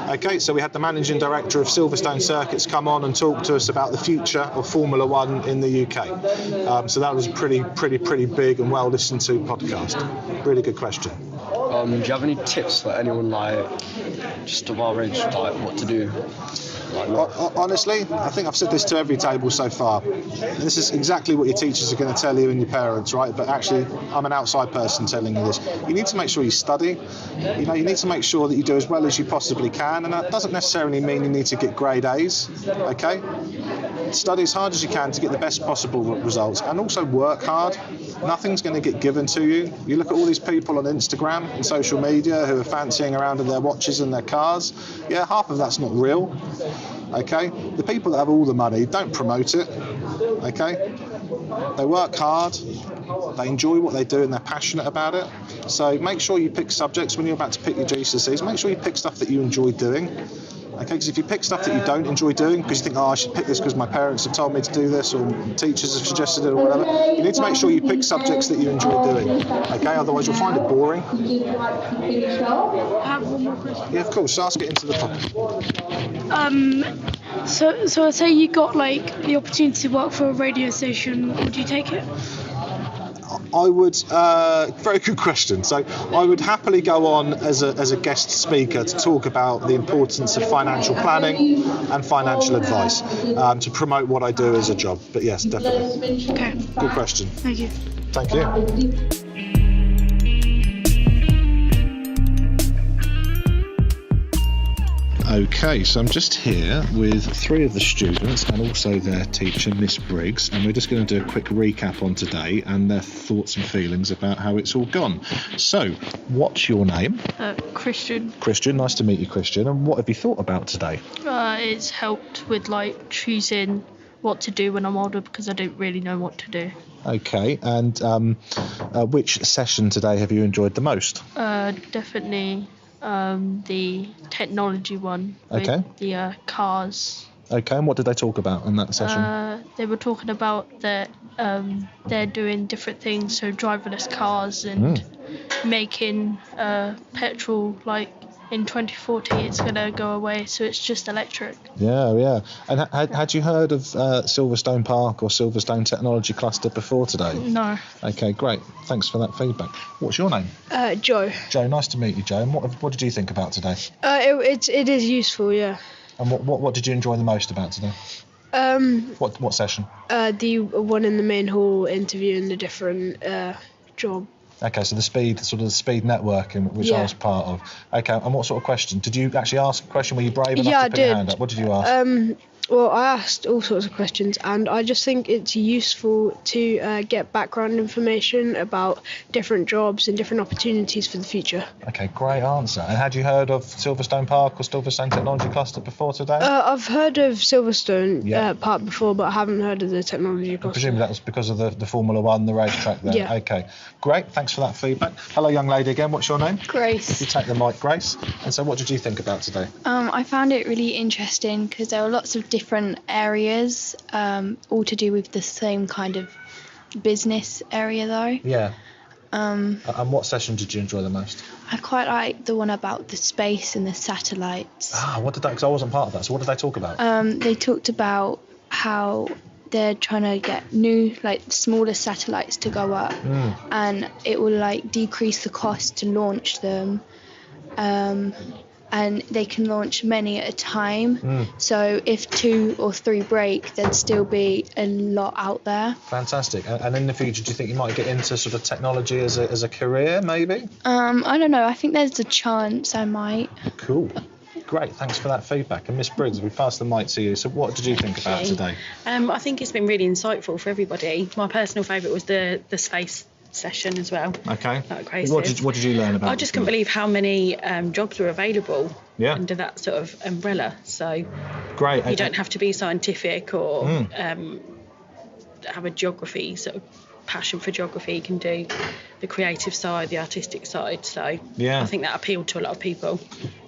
[SPEAKER 20] Okay, so we had the managing director of Silverstone Circuits come on and talk to us about the future of Formula One in the UK. So that was a pretty big and well listened to podcast. Really good question.
[SPEAKER 7] Do you have any tips for anyone just of our age, what to do?
[SPEAKER 20] Honestly, I think I've said this to every table so far. This is exactly what your teachers are going to tell you and your parents, right? But actually, I'm an outside person telling you this. You need to make sure you study. You need to make sure that you do as well as you possibly can, and that doesn't necessarily mean you need to get grade A's. Okay? Study as hard as you can to get the best possible results, and also work hard. Nothing's going to get given to you. You look at all these people on Instagram and social media who are fancying around in their watches and their cars. Yeah, half of that's not real. Okay? The people that have all the money don't promote it. Okay? They work hard, they enjoy what they do, and they're passionate about it. So make sure you pick subjects when you're about to pick your GCSEs. Make sure you pick stuff that you enjoy doing. Okay, because if you pick stuff that you don't enjoy doing because you think, I should pick this because my parents have told me to do this, or teachers have suggested it, or whatever, you need to make sure you pick subjects that you enjoy doing. Okay, otherwise you'll find it boring.
[SPEAKER 13] I have one more question.
[SPEAKER 20] Yeah, of course. Ask it into the topic.
[SPEAKER 13] So say you got the opportunity to work for a radio station, would you take it?
[SPEAKER 20] I would, very good question. So I would happily go on as a guest speaker to talk about the importance of financial planning and financial advice to promote what I do as a job. But yes, definitely.
[SPEAKER 13] Okay.
[SPEAKER 20] Good question.
[SPEAKER 13] Thank you.
[SPEAKER 20] Thank you. Okay, so I'm just here with 3 of the students and also their teacher, Miss Briggs, and we're just going to do a quick recap on today and their thoughts and feelings about how it's all gone. So, what's your name?
[SPEAKER 5] Christian.
[SPEAKER 20] Christian, nice to meet you, Christian. And what have you thought about today?
[SPEAKER 5] It's helped with like choosing what to do when I'm older because I don't really know what to do.
[SPEAKER 20] Okay, and which session today have you enjoyed the most?
[SPEAKER 5] Definitely the technology one with the cars.
[SPEAKER 20] Okay, and what did they talk about in that session?
[SPEAKER 5] They were talking about that they're doing different things, so driverless cars and making petrol, like in 2040 it's going to go away, so it's just electric.
[SPEAKER 20] Yeah. And had you heard of Silverstone Park or Silverstone Technology Cluster before today?
[SPEAKER 5] No.
[SPEAKER 20] Okay, great. Thanks for that feedback. What's your name?
[SPEAKER 8] Joe.
[SPEAKER 20] Joe, nice to meet you, Joe. And what did you think about today?
[SPEAKER 8] It is useful, yeah.
[SPEAKER 20] And what did you enjoy the most about today? What session?
[SPEAKER 8] The one in the main hall interviewing the different job.
[SPEAKER 20] Okay, so the speed networking, which I was part of. Okay, and what sort of question? Did you actually ask a question? Were you brave enough to put your hand up? What did you ask?
[SPEAKER 8] Well, I asked all sorts of questions, and I just think it's useful to get background information about different jobs and different opportunities for the future.
[SPEAKER 20] Okay, great answer. And had you heard of Silverstone Park or Silverstone Technology Cluster before today?
[SPEAKER 8] I've heard of Silverstone Park before, but I haven't heard of the Technology Cluster.
[SPEAKER 20] I presume that was because of the Formula One, the racetrack there.
[SPEAKER 8] Yeah.
[SPEAKER 20] Okay, great. Thanks for that feedback. Hello, young lady again. What's your name?
[SPEAKER 6] Grace.
[SPEAKER 20] You take the mic, Grace. And so what did you think about today?
[SPEAKER 6] I found it really interesting because there were lots of different areas, all to do with the same kind of business area though.
[SPEAKER 20] Yeah. And what session did you enjoy the most?
[SPEAKER 6] I quite like the one about the space and the satellites.
[SPEAKER 20] What did that, because I wasn't part of that, so what did they talk about?
[SPEAKER 6] They talked about how they're trying to get new, like smaller satellites to go up, and it will like decrease the cost to launch them. And they can launch many at a time. So if 2 or 3 break, there'd still be a lot out there.
[SPEAKER 20] Fantastic. And in the future, do you think you might get into sort of technology as a career, maybe?
[SPEAKER 6] I don't know. I think there's a chance I might.
[SPEAKER 20] Cool. Great. Thanks for that feedback. And Miss Briggs, we pass the mic to you. So what did you think about today?
[SPEAKER 23] I think it's been really insightful for everybody. My personal favourite was the space session as well.
[SPEAKER 20] Okay. What did you learn about?
[SPEAKER 23] I just couldn't believe how many jobs were available under that sort of umbrella. So
[SPEAKER 20] great.
[SPEAKER 23] You don't have to be scientific or have a geography sort of passion for geography. You can do the creative side, the artistic side. So I think that appealed to a lot of people.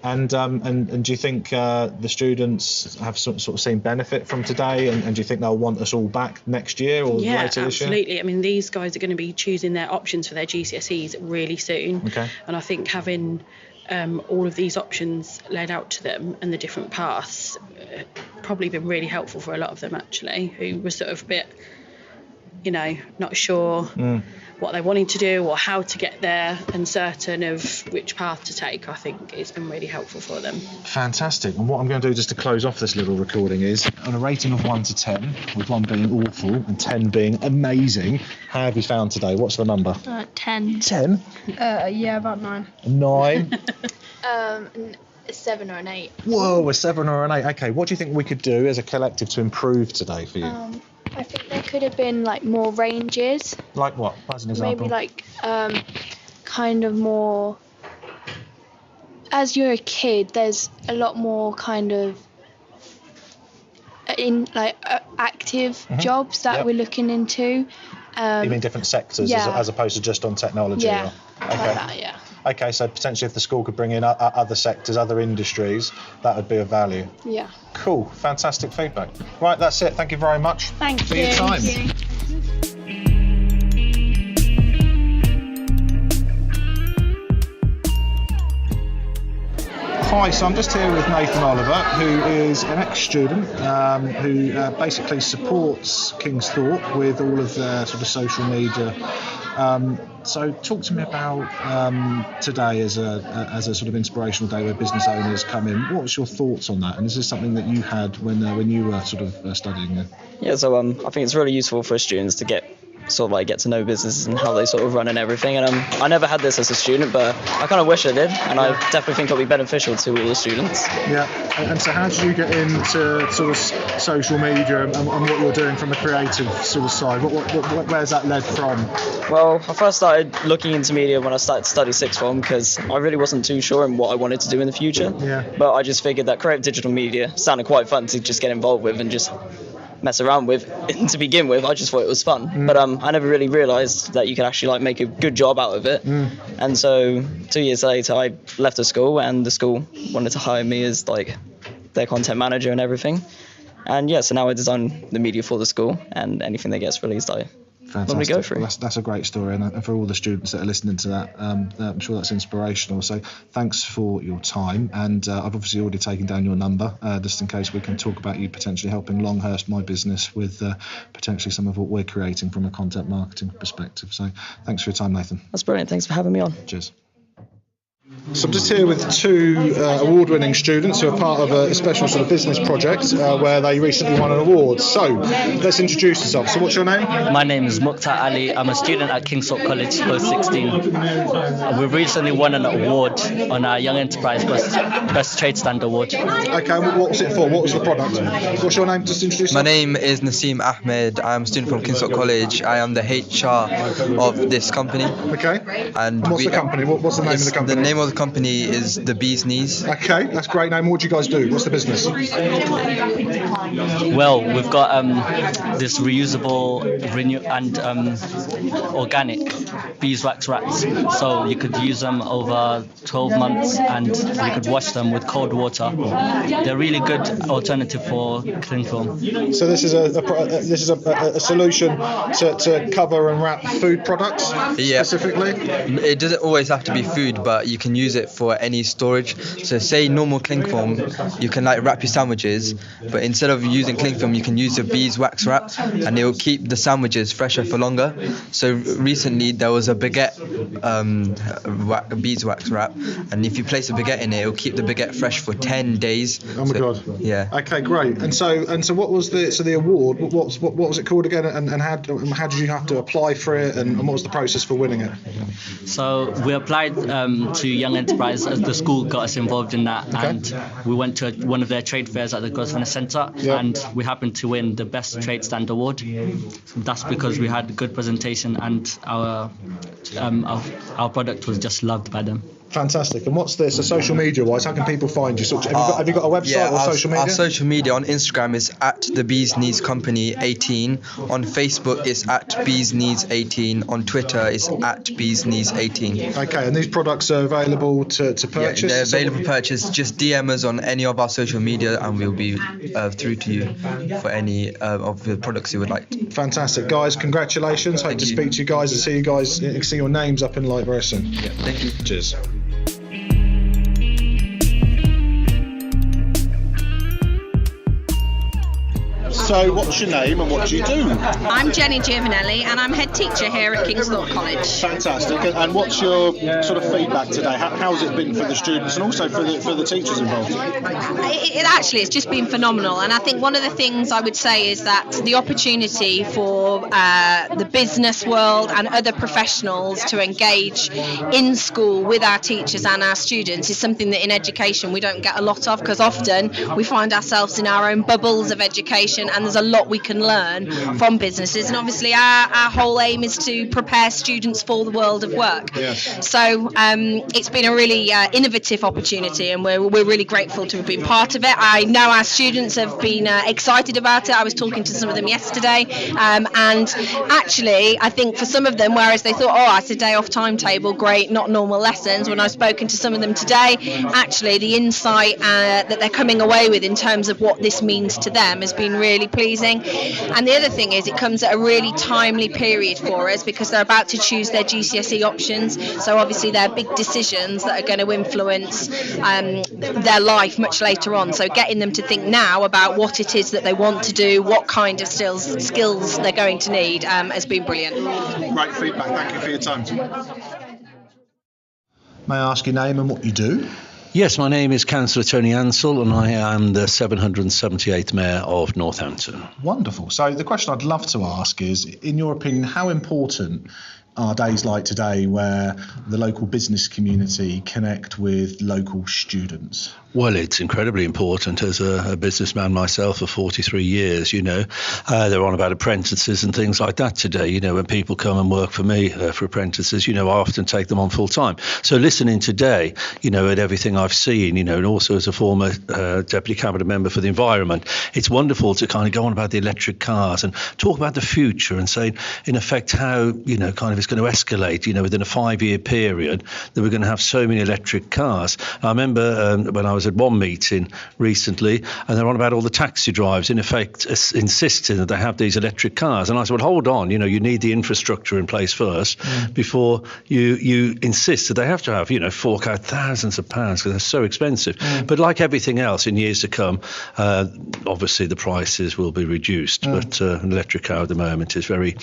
[SPEAKER 20] And do you think the students have sort of seen benefit from today? And do you think they'll want us all back next year or later this year?
[SPEAKER 23] Absolutely. I mean, these guys are going to be choosing their options for their GCSEs really soon.
[SPEAKER 20] Okay.
[SPEAKER 23] And I think having all of these options laid out to them and the different paths probably been really helpful for a lot of them actually, who were sort of a bit, not sure what they wanted to do or how to get there, uncertain of which path to take. I think it's been really helpful for them.
[SPEAKER 20] Fantastic. And what I'm going to do just to close off this little recording is, on a rating of 1 to 10, with 1 being awful and 10 being amazing, how have you found today? What's the number?
[SPEAKER 5] 10.
[SPEAKER 20] 10?
[SPEAKER 8] Yeah, about 9.
[SPEAKER 20] 9?
[SPEAKER 6] 7 or an 8.
[SPEAKER 20] Whoa, a 7 or an 8. Okay, what do you think we could do as a collective to improve today for you?
[SPEAKER 6] I think there could have been like more ranges.
[SPEAKER 20] Like what? As an example.
[SPEAKER 6] Maybe like kind of more. As you're a kid, there's a lot more kind of in like active jobs that we're looking into.
[SPEAKER 20] You mean different sectors as opposed to just on technology?
[SPEAKER 6] Yeah.
[SPEAKER 20] Okay.
[SPEAKER 6] Like that, yeah.
[SPEAKER 20] Okay, so potentially if the school could bring in other sectors, other industries, that would be of value.
[SPEAKER 6] Yeah.
[SPEAKER 20] Cool, fantastic feedback. Right, that's it. Thank you very much for your time. Hi, so I'm just here with Nathan Oliver, who is an ex-student who basically supports Kingsthorpe with all of their sort of social media. So talk to me about today as a sort of inspirational day where business owners come in. What was your thoughts on that? And is this something that you had when you were sort of studying there?
[SPEAKER 24] Yeah, so I think it's really useful for students to get
[SPEAKER 9] sort of like get to know businesses and how they sort of run and everything. And I never had this as a student, but I kind of wish I did, and I definitely think it'll be beneficial to all the students.
[SPEAKER 20] Yeah. And so how did you get into sort of social media and what you're doing from the creative sort of side? Where's that led from?
[SPEAKER 9] Well, I first started looking into media when I started to study sixth form, because I really wasn't too sure in what I wanted to do in the future.
[SPEAKER 20] Yeah.
[SPEAKER 9] But I just figured that creative digital media sounded quite fun to just get involved with and just mess around with. To begin with, I just thought it was fun. But I never really realised that you could actually like make a good job out of it. And so 2 years later, I left the school, and the school wanted to hire me as like their content manager and everything. And yeah, so now I design the media for the school, and anything that gets released, I normally go through.
[SPEAKER 20] Well, that's a great story, and for all the students that are listening to that, I'm sure that's inspirational. So thanks for your time, and I've obviously already taken down your number, just in case we can talk about you potentially helping Longhurst, my business, with potentially some of what we're creating from a content marketing perspective. So thanks for your time, Nathan.
[SPEAKER 9] That's brilliant. Thanks for having me on.
[SPEAKER 20] Cheers. So I'm just here with two award-winning students who are part of a special sort of business project where they recently won an award. So let's introduce yourself. So what's your name?
[SPEAKER 10] My name is Mukhtar Ali. I'm a student at Kingsthorpe College, post 16. We recently won an award on our Young Enterprise Best Trade Stand Award.
[SPEAKER 20] Okay, what was it for? What was the product? What's your name? Just introduce yourself.
[SPEAKER 12] My name is Naseem Ahmed. I'm a student from Kingsthorpe College. I am the HR of this company.
[SPEAKER 20] Okay.
[SPEAKER 12] And
[SPEAKER 20] what's the company? What's the name of the company?
[SPEAKER 12] The name of the company is The Bee's Knees.
[SPEAKER 20] Okay, that's a great name. What do you guys do? What's the business?
[SPEAKER 10] Well, we've got this reusable, organic beeswax wraps. So you could use them over 12 months, and you could wash them with cold water. They're really good alternative for cling film.
[SPEAKER 20] So this is a solution to cover and wrap food products specifically?
[SPEAKER 12] It doesn't always have to be food, but you can use it for any storage. So say normal cling film, you can like wrap your sandwiches, but instead of using cling film, you can use the beeswax wrap, and it will keep the sandwiches fresher for longer. So recently there was a baguette beeswax wrap, and if you place a baguette in it, it will keep the baguette fresh for 10 days.
[SPEAKER 20] Oh my god.
[SPEAKER 12] Yeah.
[SPEAKER 20] Okay, great. And so what was the award? What was it called again? And how did you have to apply for it? And what was the process for winning it?
[SPEAKER 10] So we applied to Young Enterprise, as the school got us involved in that, and we went to one of their trade fairs at the Grosvenor Centre, and we happened to win the Best Trade Stand Award. That's because we had a good presentation, and our product was just loved by them.
[SPEAKER 20] Fantastic. And what's this? So social media wise, how can people find you? Have you got a website or social media?
[SPEAKER 12] Our social media on Instagram is at the Bees Knees Company 18. On Facebook it's at Bees Knees 18. On Twitter it's at Bees Knees 18.
[SPEAKER 20] Okay, and these products are available to purchase?
[SPEAKER 12] Yeah, they're available to purchase. Just DM us on any of our social media, and we'll be through to you for any of the products you would like.
[SPEAKER 20] Fantastic, guys! Congratulations. Hope to speak to you guys and see your names up in light very soon.
[SPEAKER 12] Yeah, thank you.
[SPEAKER 20] Cheers. So, what's your name and what do you do?
[SPEAKER 11] I'm Jenny Giovanelli, and I'm head teacher here at Kingsthorpe College.
[SPEAKER 20] Fantastic. And what's your sort of feedback today? How's it been for the students and also for the teachers involved?
[SPEAKER 11] It's just been phenomenal, and I think one of the things I would say is that the opportunity for the business world and other professionals to engage in school with our teachers and our students is something that in education we don't get a lot of, because often we find ourselves in our own bubbles of education, and there's a lot we can learn from businesses, and obviously our whole aim is to prepare students for the world of work.
[SPEAKER 20] Yes.
[SPEAKER 11] So it's been a really innovative opportunity, and we're really grateful to have been part of it. I know our students have been excited about it. I was talking to some of them yesterday, and actually I think for some of them, whereas they thought, it's a day off timetable, great, not normal lessons, when I've spoken to some of them today, actually the insight that they're coming away with in terms of what this means to them has been really pleasing. And the other thing is it comes at a really timely period for us, because they're about to choose their GCSE options, so obviously they're big decisions that are going to influence their life much later on. So getting them to think now about what it is that they want to do, what kind of skills they're going to need, has been brilliant.
[SPEAKER 20] Great feedback. Thank you for your time. May I ask your name and what you do?
[SPEAKER 2] Yes, my name is Councillor Tony Ansell, and I am the 778th Mayor of Northampton.
[SPEAKER 20] Wonderful. So the question I'd love to ask is, in your opinion, how important are days like today where the local business community connect with local students?
[SPEAKER 2] Well, it's incredibly important. As a businessman myself for 43 years, they're on about apprentices and things like that today. When people come and work for me for apprentices, I often take them on full time. So listening today, at everything I've seen, and also as a former Deputy Cabinet Member for the Environment, it's wonderful to kind of go on about the electric cars and talk about the future and say, in effect, how, kind of it's going to escalate, within a 5-year period that we're going to have so many electric cars. I remember when I was at one meeting recently, and they're on about all the taxi drivers, in effect, insisting that they have these electric cars. And I said, well, hold on, you need the infrastructure in place first before you insist that they have to have, fork out thousands of pounds because they're so expensive. But like everything else in years to come, obviously the prices will be reduced. But an electric car at the moment is very,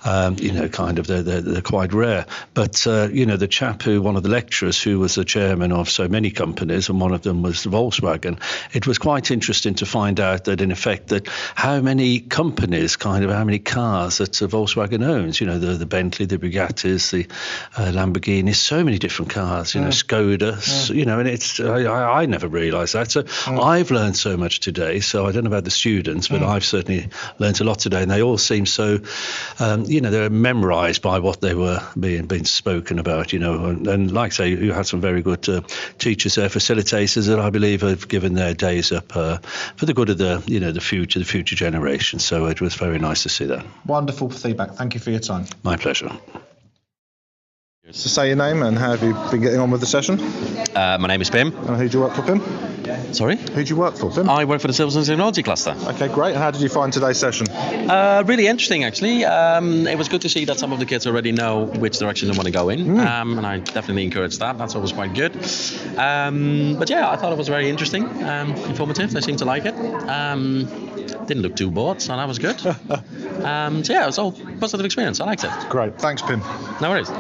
[SPEAKER 2] kind of, they're quite rare. But, the chap one of the lecturers who was the chairman of so many companies, and one of them was Volkswagen, it was quite interesting to find out that in effect that how many companies, how many cars that Volkswagen owns, the Bentley, the Bugattis, the Lamborghinis, so many different cars, Skoda, and it's, I never realised that. So I've learned so much today. So I don't know about the students, but I've certainly learned a lot today, and they all seem so, they're memorised by what they were being spoken about, and like I say, you had some very good teachers there, facilitators that I believe have given their days up for the good of the future generation. So it was very nice to see that.
[SPEAKER 20] Wonderful feedback. Thank you for your time.
[SPEAKER 2] My pleasure.
[SPEAKER 20] So say your name and how have you been getting on with the session?
[SPEAKER 4] My name is Pim.
[SPEAKER 20] And who do you work for, Pim?
[SPEAKER 4] Sorry?
[SPEAKER 20] Who do you work for, Pim?
[SPEAKER 4] I work for the Silverstone Technology Cluster.
[SPEAKER 20] Okay, great. And how did you find today's session?
[SPEAKER 4] Really interesting, actually. It was good to see that some of the kids already know which direction they want to go in, and I definitely encourage that. That's always quite good. But yeah, I thought it was very interesting, informative. They seemed to like it. Didn't look too bored, so that was good. So yeah, it was all positive experience. I liked it.
[SPEAKER 20] Great. Thanks, Pim.
[SPEAKER 4] No worries.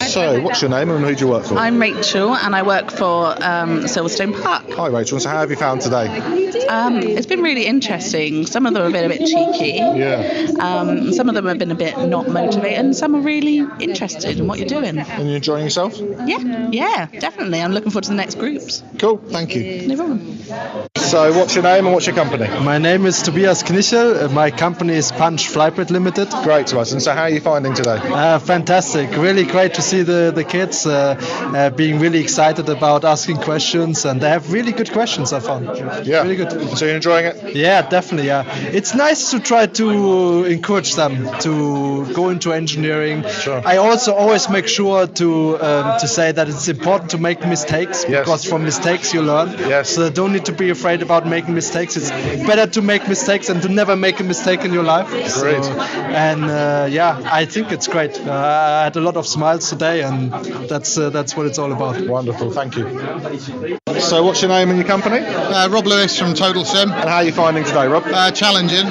[SPEAKER 20] So, what's your name and who do you work for?
[SPEAKER 14] I'm Rachel and I work for Silverstone Park.
[SPEAKER 20] Hi Rachel, so how have you found today?
[SPEAKER 14] It's been really interesting. Some of them have been a bit cheeky.
[SPEAKER 20] Yeah.
[SPEAKER 14] Some of them have been a bit not motivated, and some are really interested in what you're doing.
[SPEAKER 20] And you're enjoying yourself?
[SPEAKER 14] Yeah, definitely. I'm looking forward to the next groups.
[SPEAKER 20] Cool, thank you.
[SPEAKER 14] No problem.
[SPEAKER 20] So, what's your name and what's your company?
[SPEAKER 24] My name is Tobias Knichel. My company is Punch Flybread Limited.
[SPEAKER 20] Great to us. And so, how are you finding today?
[SPEAKER 24] Fantastic. Really great to see the kids being really excited about asking questions, and they have really good questions, I found.
[SPEAKER 20] Yeah.
[SPEAKER 24] Really good.
[SPEAKER 20] So you're enjoying it?
[SPEAKER 24] Yeah, definitely. Yeah. It's nice to try to encourage them to go into engineering.
[SPEAKER 20] Sure.
[SPEAKER 24] I also always make sure to say that it's important to make mistakes, because from mistakes you learn.
[SPEAKER 20] Yes.
[SPEAKER 24] So don't need to be afraid about making mistakes. It's better to make mistakes than to never make a mistake in your life.
[SPEAKER 20] Great.
[SPEAKER 24] And yeah, I think it's great. I had a lot of smiles today, and that's what it's all about.
[SPEAKER 20] Wonderful, thank you. So what's your name and your company?
[SPEAKER 25] Rob Lewis from Total Sim.
[SPEAKER 20] And how are you finding today, Rob?
[SPEAKER 25] Challenging.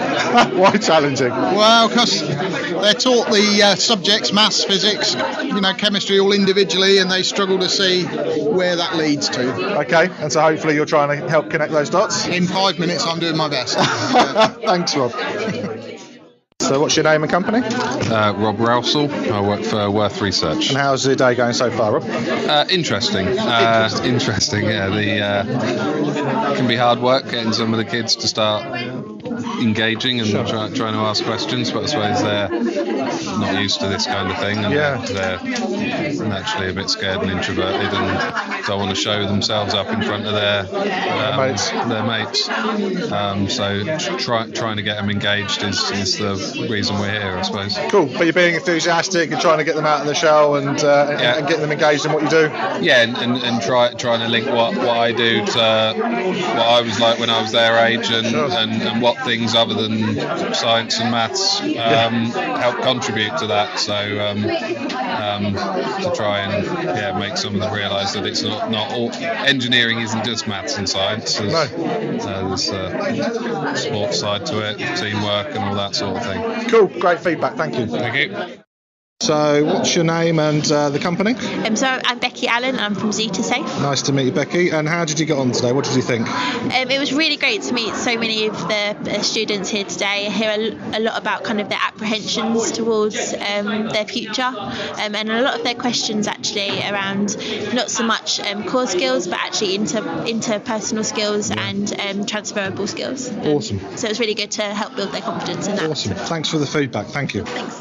[SPEAKER 20] Why challenging?
[SPEAKER 25] Well, because they're taught the subjects, maths, physics, chemistry all individually, and they struggle to see where that leads to.
[SPEAKER 20] Okay, and so hopefully you're trying to help connect those dots?
[SPEAKER 25] In 5 minutes I'm doing my best.
[SPEAKER 20] Thanks, Rob. So what's your name and company?
[SPEAKER 26] Rob Rousell. I work for Worth Research.
[SPEAKER 20] And how's the day going so far, Rob?
[SPEAKER 26] Interesting. Interesting, yeah. It can be hard work getting some of the kids to start engaging and trying to ask questions, but I suppose they're not used to this kind of thing, and they're naturally a bit scared and introverted and don't want to show themselves up in front of their mates. So trying to get them engaged is the reason we're here, I suppose.
[SPEAKER 20] Cool, but you're being enthusiastic and trying to get them out of the shell and get them engaged in what you do.
[SPEAKER 26] Yeah, and trying to link what I do to what I was like when I was their age, and what things other than science and maths help contribute to that. So to try and make some of them realise that it's not all engineering isn't just maths and science. There's a sports side to it, teamwork and all that sort of thing.
[SPEAKER 20] Cool, great feedback, thank you.
[SPEAKER 26] Thank you.
[SPEAKER 20] So, what's your name and the company?
[SPEAKER 1] So I'm Becky Allen. I'm from Zeta Safe.
[SPEAKER 20] Nice to meet you, Becky. And how did you get on today? What did you think?
[SPEAKER 1] It was really great to meet so many of the students here today. I hear a lot about kind of their apprehensions towards their future, and a lot of their questions actually around not so much core skills, but actually interpersonal skills and transferable skills.
[SPEAKER 20] Awesome.
[SPEAKER 1] So it was really good to help build their confidence in that.
[SPEAKER 20] Awesome. Thanks for the feedback. Thank you.
[SPEAKER 1] Thanks.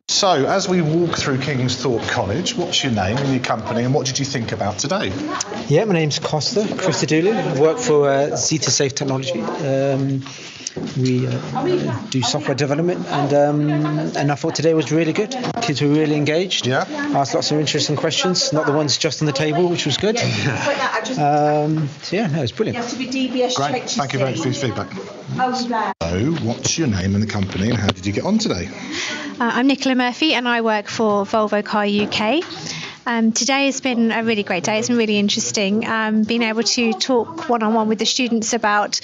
[SPEAKER 20] So, as we walk through Kingsthorpe College, what's your name and your company, and what did you think about today?
[SPEAKER 15] Yeah, my name's Costa Christodoulou. I work for Zeta Safe Technology. We do software development, and I thought today was really good. Kids were really engaged.
[SPEAKER 20] Yeah.
[SPEAKER 15] Asked lots of interesting questions, not the ones just on the table, which was good. So yeah, no, it was brilliant.
[SPEAKER 20] Great. Thank you very much for your feedback. So, what's your name and the company, and how did you get on today?
[SPEAKER 16] I'm Nicola Murphy, and I work for Volvo Car UK. Today has been a really great day. It's been really interesting. Being able to talk one-on-one with the students about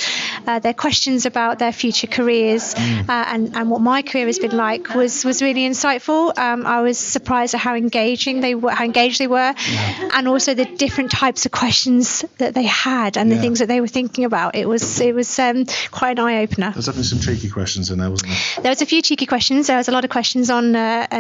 [SPEAKER 16] their questions about their future careers and what my career has been like was really insightful. I was surprised at how engaged they were, and also the different types of questions that they had and the things that they were thinking about. It was quite an eye-opener.
[SPEAKER 20] There's definitely some cheeky questions in there, wasn't there?
[SPEAKER 16] There was a few cheeky questions. There was a lot of questions on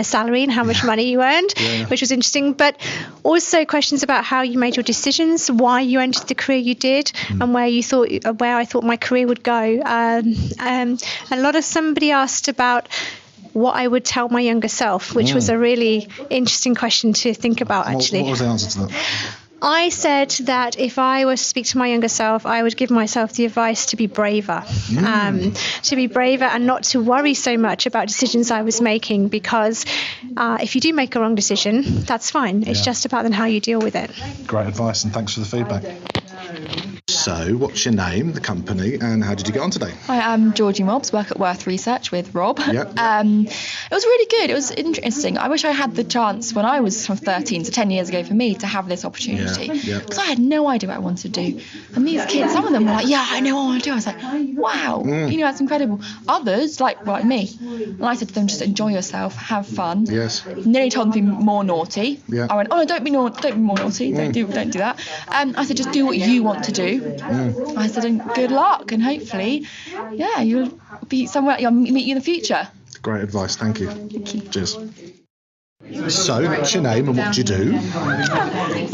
[SPEAKER 16] salary and how much money you earned, which was interesting. But also questions about how you made your decisions, why you entered the career you did, and where I thought my career would go. Somebody asked about what I would tell my younger self, which was a really interesting question to think about, actually.
[SPEAKER 20] What was the answer to that?
[SPEAKER 16] I said that if I were to speak to my younger self, I would give myself the advice to be braver, and not to worry so much about decisions I was making, because if you do make a wrong decision, that's fine. It's just about then how you deal with it.
[SPEAKER 20] Great advice, and thanks for the feedback. So, what's your name, the company, and how did you get on today?
[SPEAKER 17] Hi, I'm Georgie Mobbs, work at Worth Research with Rob.
[SPEAKER 20] Yeah.
[SPEAKER 17] It was really good. It was interesting. I wish I had the chance when I was from 13, so 10 years ago for me, to have this opportunity. Because I had no idea what I wanted to do. And these kids, some of them were like, yeah, I know what I want to do. I was like, wow, that's incredible. Others, like me, and I said to them, just enjoy yourself, have fun.
[SPEAKER 20] Yes.
[SPEAKER 17] Nearly told them to be more naughty.
[SPEAKER 20] Yeah.
[SPEAKER 17] I went, oh, no, don't be more naughty. Don't do that. I said, just do what you want to do. I said, and good luck, and hopefully, you'll be somewhere. I'll meet you in the future.
[SPEAKER 20] Great advice, thank you. Cheers. So, what's your name and what do you do?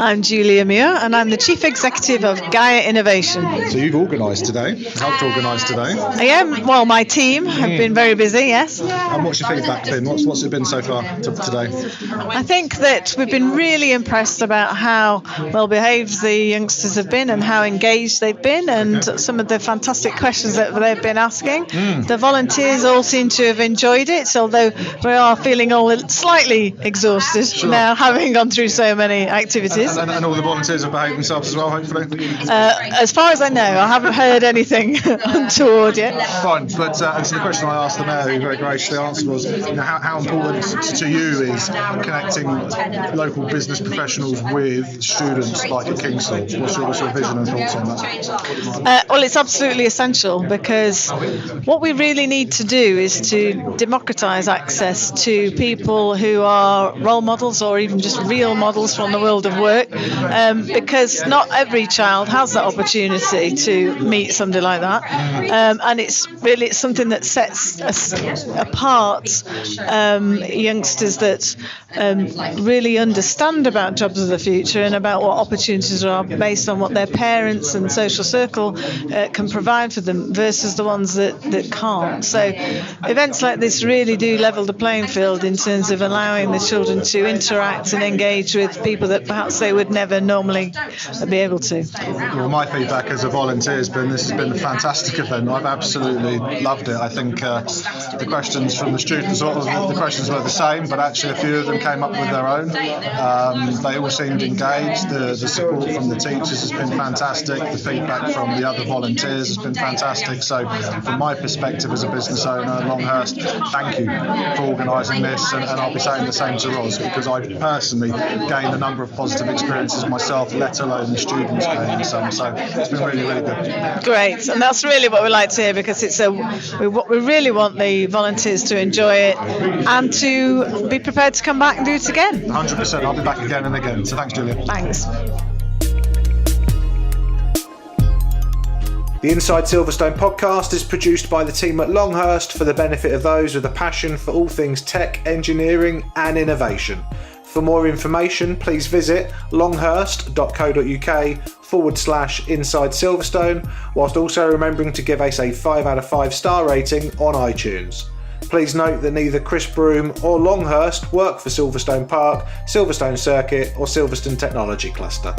[SPEAKER 18] I'm Julia Muir, and I'm the Chief Executive of Gaia Innovation.
[SPEAKER 20] So you've organised today, helped organise today.
[SPEAKER 18] I am. Well, my team have been very busy, yes.
[SPEAKER 20] And what's your feedback been? What's it been so far today?
[SPEAKER 18] I think that we've been really impressed about how well behaved the youngsters have been and how engaged they've been, and some of the fantastic questions that they've been asking. The volunteers all seem to have enjoyed it, although we are feeling all slightly exhausted now, having gone through so many activities.
[SPEAKER 20] And all the volunteers have behaved themselves as well, hopefully?
[SPEAKER 18] As far as I know, I haven't heard anything untoward yet.
[SPEAKER 20] Fine, but so the question I asked the Mayor, who very graciously answered, was how important to you is connecting local business professionals with students like at Kingsthorpe? What's your vision and thoughts on that?
[SPEAKER 18] Well, it's absolutely essential, because what we really need to do is to democratise access to people who are role models or even just real models from the world of work, because not every child has that opportunity to meet somebody like that, and it's something that sets us apart, youngsters that really understand about jobs of the future and about what opportunities are based on what their parents and social circle can provide for them versus the ones that can't. So events like this really do level the playing field in terms of allowing the children to interact and engage with people that perhaps they would never normally be able to.
[SPEAKER 20] Well, my feedback as a volunteer has been this has been a fantastic event. I've absolutely loved it. I think the questions from the students, the questions were the same, but actually a few of them came up with their own. They all seemed engaged. The support from the teachers has been fantastic. The feedback from the other volunteers has been fantastic. So from my perspective as a business owner, Longhurst, thank you for organising this, and I'll be saying the same came to Ros, because I personally gained a number of positive experiences myself, let alone the students gaining some. So it's been really, really good.
[SPEAKER 18] Great, and that's really what we like to hear, because we really want the volunteers to enjoy it and to be prepared to come back and do it again.
[SPEAKER 20] 100%. I'll be back again and again. So thanks, Julia.
[SPEAKER 18] Thanks.
[SPEAKER 3] The Inside Silverstone podcast is produced by the team at Longhurst for the benefit of those with a passion for all things tech, engineering and innovation. For more information, please visit longhurst.co.uk/Inside Silverstone, whilst also remembering to give us a 5 out of 5 star rating on iTunes. Please note that neither Chris Broome or Longhurst work for Silverstone Park, Silverstone Circuit or Silverstone Technology Cluster.